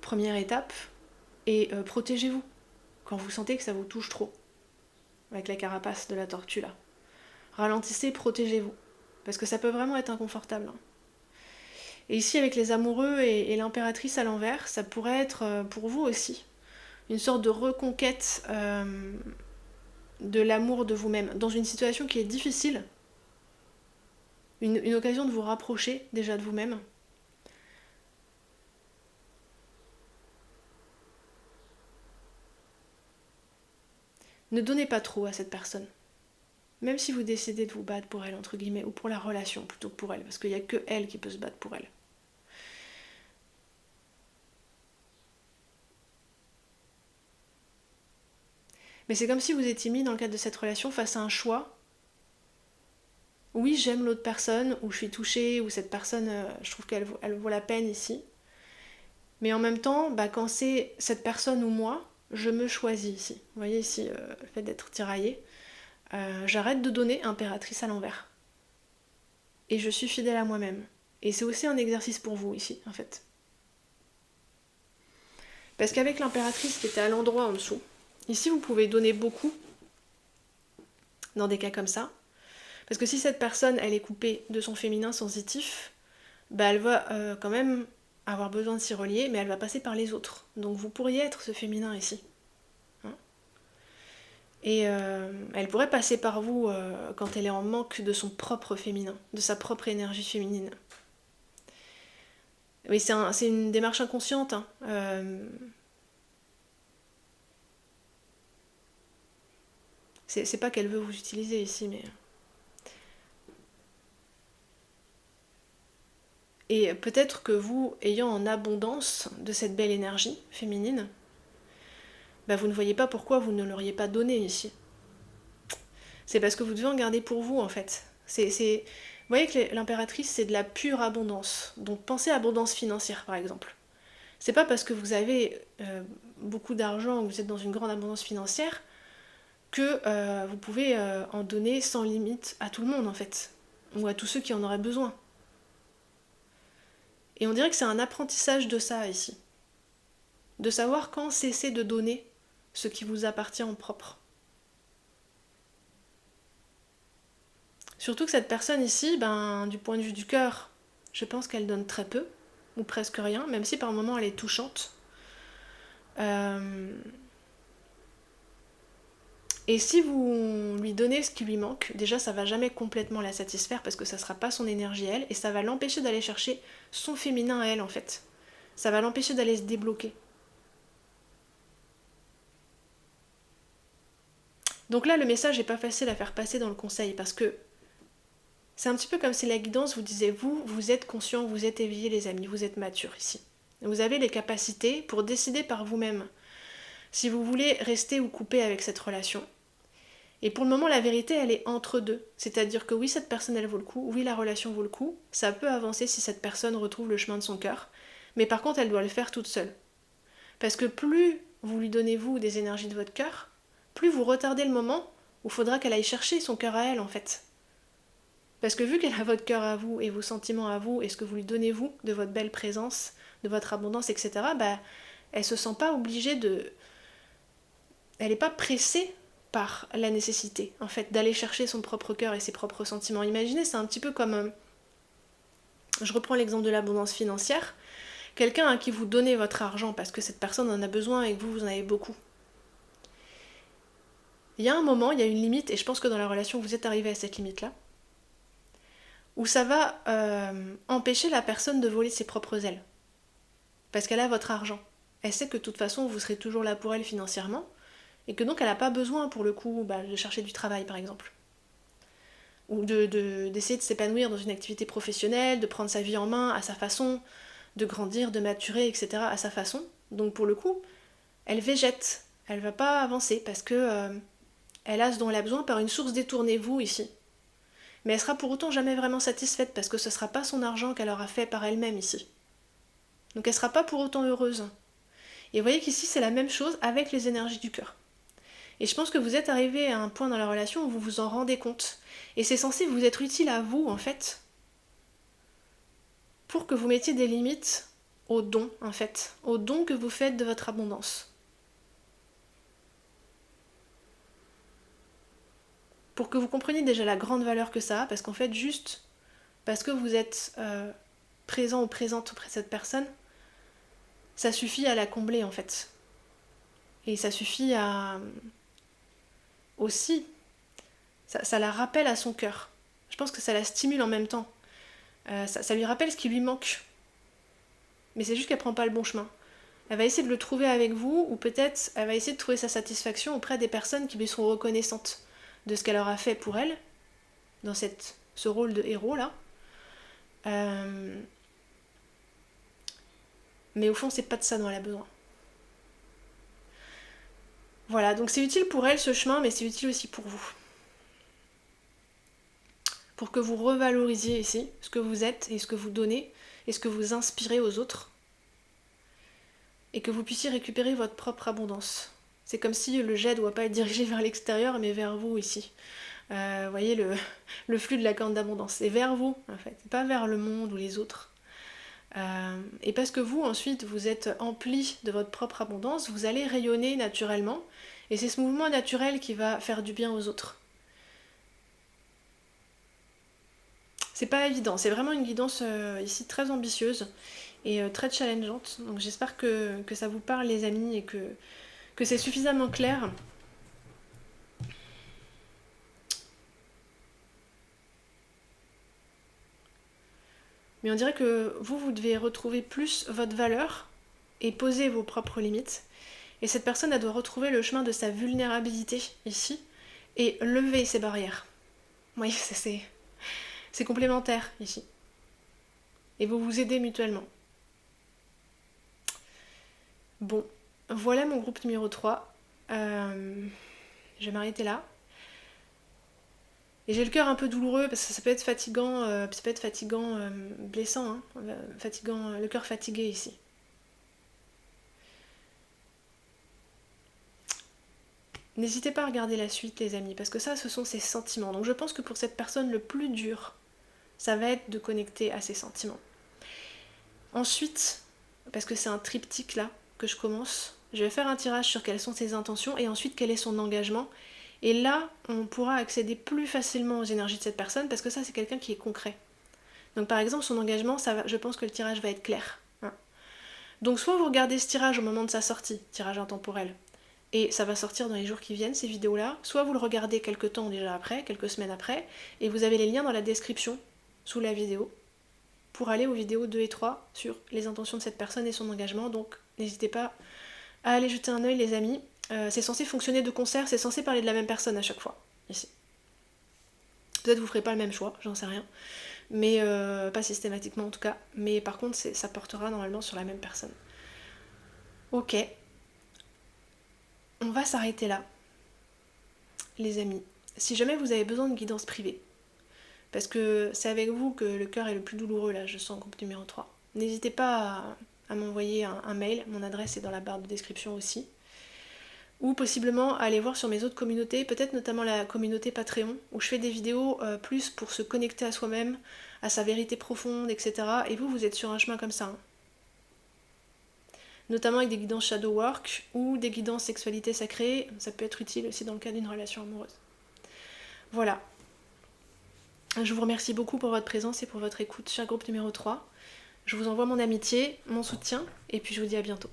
Première étape. Et protégez-vous quand vous sentez que ça vous touche trop. Avec la carapace de la tortue là. Ralentissez, protégez-vous. Parce que ça peut vraiment être inconfortable. Et ici, avec les amoureux et l'impératrice à l'envers, ça pourrait être pour vous aussi une sorte de reconquête de l'amour de vous-même. Dans une situation qui est difficile, une occasion de vous rapprocher déjà de vous-même. Ne donnez pas trop à cette personne. Même si vous décidez de vous battre pour elle, entre guillemets, ou pour la relation plutôt que pour elle, parce qu'il n'y a que elle qui peut se battre pour elle. Mais c'est comme si vous étiez mis dans le cadre de cette relation face à un choix. Oui, j'aime l'autre personne, ou je suis touchée, ou cette personne, je trouve qu'elle vaut la peine ici. Mais en même temps, quand c'est cette personne ou moi, je me choisis ici. Vous voyez ici le fait d'être tiraillé. J'arrête de donner impératrice à l'envers. Et je suis fidèle à moi-même. Et c'est aussi un exercice pour vous ici, en fait. Parce qu'avec l'impératrice qui était à l'endroit en dessous, ici vous pouvez donner beaucoup dans des cas comme ça. Parce que si cette personne, elle est coupée de son féminin sensitif, bah elle va quand même avoir besoin de s'y relier, mais elle va passer par les autres. Donc vous pourriez être ce féminin ici. Hein, et elle pourrait passer par vous quand elle est en manque de son propre féminin, de sa propre énergie féminine. Oui, c'est une démarche inconsciente. Hein. C'est pas qu'elle veut vous utiliser ici, mais... Et peut-être que vous, ayant en abondance de cette belle énergie féminine, bah vous ne voyez pas pourquoi vous ne l'auriez pas donnée ici. C'est parce que vous devez en garder pour vous, en fait. Vous voyez que l'impératrice, c'est de la pure abondance. Donc pensez à abondance financière, par exemple. C'est pas parce que vous avez beaucoup d'argent ou que vous êtes dans une grande abondance financière que vous pouvez en donner sans limite à tout le monde, en fait. Ou à tous ceux qui en auraient besoin. Et on dirait que c'est un apprentissage de ça, ici. De savoir quand cesser de donner ce qui vous appartient en propre. Surtout que cette personne ici, ben, du point de vue du cœur, je pense qu'elle donne très peu, ou presque rien, même si par moments elle est touchante. Et si vous lui donnez ce qui lui manque, déjà ça va jamais complètement la satisfaire parce que ça sera pas son énergie elle, et ça va l'empêcher d'aller chercher son féminin à elle en fait. Ça va l'empêcher d'aller se débloquer. Donc là le message n'est pas facile à faire passer dans le conseil parce que c'est un petit peu comme si la guidance vous disait vous êtes conscient, vous êtes éveillés les amis, vous êtes matures ici. Vous avez les capacités pour décider par vous-même si vous voulez rester ou couper avec cette relation. Et pour le moment, la vérité, elle est entre deux. C'est-à-dire que oui, cette personne, elle vaut le coup. Oui, la relation vaut le coup. Ça peut avancer si cette personne retrouve le chemin de son cœur. Mais par contre, elle doit le faire toute seule. Parce que plus vous lui donnez, vous, des énergies de votre cœur, plus vous retardez le moment où il faudra qu'elle aille chercher son cœur à elle, en fait. Parce que vu qu'elle a votre cœur à vous et vos sentiments à vous et ce que vous lui donnez, vous, de votre belle présence, de votre abondance, etc., bah, elle se sent pas obligée de... Elle n'est pas pressée par la nécessité, en fait, d'aller chercher son propre cœur et ses propres sentiments. Imaginez, c'est un petit peu comme... je reprends l'exemple de l'abondance financière. Quelqu'un à qui vous donnez votre argent parce que cette personne en a besoin et que vous en avez beaucoup. Il y a un moment, il y a une limite, et je pense que dans la relation, vous êtes arrivé à cette limite-là, où ça va empêcher la personne de voler ses propres ailes. Parce qu'elle a votre argent. Elle sait que de toute façon, vous serez toujours là pour elle financièrement, et que donc elle n'a pas besoin pour le coup de chercher du travail par exemple. Ou d'essayer de s'épanouir dans une activité professionnelle, de prendre sa vie en main à sa façon, de grandir, de maturer, etc. à sa façon. Donc pour le coup, elle végète, elle va pas avancer parce que elle a ce dont elle a besoin par une source détournée, vous ici. Mais elle sera pour autant jamais vraiment satisfaite parce que ce sera pas son argent qu'elle aura fait par elle-même ici. Donc elle sera pas pour autant heureuse. Et vous voyez qu'ici c'est la même chose avec les énergies du cœur. Et je pense que vous êtes arrivé à un point dans la relation où vous vous en rendez compte. Et c'est censé vous être utile à vous, en fait, pour que vous mettiez des limites aux dons, en fait, aux dons que vous faites de votre abondance. Pour que vous compreniez déjà la grande valeur que ça a, parce qu'en fait, juste parce que vous êtes présent ou présente auprès de cette personne, ça suffit à la combler, en fait. Et ça suffit à... aussi, ça la rappelle à son cœur. Je pense que ça la stimule en même temps. Ça lui rappelle ce qui lui manque. Mais c'est juste qu'elle prend pas le bon chemin. Elle va essayer de le trouver avec vous, ou peut-être elle va essayer de trouver sa satisfaction auprès des personnes qui lui sont reconnaissantes de ce qu'elle aura fait pour elle, dans ce rôle de héros là. Mais au fond, c'est pas de ça dont elle a besoin. Voilà, donc c'est utile pour elle ce chemin, mais c'est utile aussi pour vous. Pour que vous revalorisiez ici ce que vous êtes et ce que vous donnez et ce que vous inspirez aux autres. Et que vous puissiez récupérer votre propre abondance. C'est comme si le jet ne doit pas être dirigé vers l'extérieur, mais vers vous ici. Vous voyez le flux de la corne d'abondance, c'est vers vous en fait, pas vers le monde ou les autres. Et parce que vous ensuite vous êtes empli de votre propre abondance, vous allez rayonner naturellement, et c'est ce mouvement naturel qui va faire du bien aux autres. C'est pas évident, c'est vraiment une guidance ici très ambitieuse et très challengeante, donc j'espère que ça vous parle les amis et que c'est suffisamment clair. Mais on dirait que vous devez retrouver plus votre valeur et poser vos propres limites. Et cette personne, elle doit retrouver le chemin de sa vulnérabilité ici et lever ses barrières. Oui, c'est complémentaire ici. Et vous vous aidez mutuellement. Bon, voilà mon groupe numéro 3. Je vais m'arrêter là. Et j'ai le cœur un peu douloureux parce que ça peut être fatigant, blessant, hein, fatigant, le cœur fatigué ici. N'hésitez pas à regarder la suite les amis, parce que ça ce sont ses sentiments. Donc je pense que pour cette personne le plus dur, ça va être de connecter à ses sentiments. Ensuite, parce que c'est un triptyque là que je commence, je vais faire un tirage sur quelles sont ses intentions et ensuite quel est son engagement. Et là, on pourra accéder plus facilement aux énergies de cette personne parce que ça, c'est quelqu'un qui est concret. Donc par exemple, son engagement, je pense que le tirage va être clair. Hein. Donc soit vous regardez ce tirage au moment de sa sortie, tirage intemporel, et ça va sortir dans les jours qui viennent, ces vidéos-là, soit vous le regardez quelques temps déjà après, quelques semaines après, et vous avez les liens dans la description, sous la vidéo, pour aller aux vidéos 2 et 3 sur les intentions de cette personne et son engagement. Donc n'hésitez pas à aller jeter un œil les amis. C'est censé fonctionner de concert, c'est censé parler de la même personne à chaque fois, ici. Peut-être vous ferez pas le même choix, j'en sais rien, mais pas systématiquement en tout cas, mais par contre ça portera normalement sur la même personne. Ok, on va s'arrêter là, les amis. Si jamais vous avez besoin de guidance privée, parce que c'est avec vous que le cœur est le plus douloureux là, je sens groupe numéro 3, n'hésitez pas à m'envoyer un mail, mon adresse est dans la barre de description aussi. Ou possiblement aller voir sur mes autres communautés, peut-être notamment la communauté Patreon, où je fais des vidéos plus pour se connecter à soi-même, à sa vérité profonde, etc. Et vous êtes sur un chemin comme ça. Hein. Notamment avec des guidances shadow work ou des guidances sexualité sacrée, ça peut être utile aussi dans le cas d'une relation amoureuse. Voilà. Je vous remercie beaucoup pour votre présence et pour votre écoute, cher groupe numéro 3. Je vous envoie mon amitié, mon soutien, et puis je vous dis à bientôt.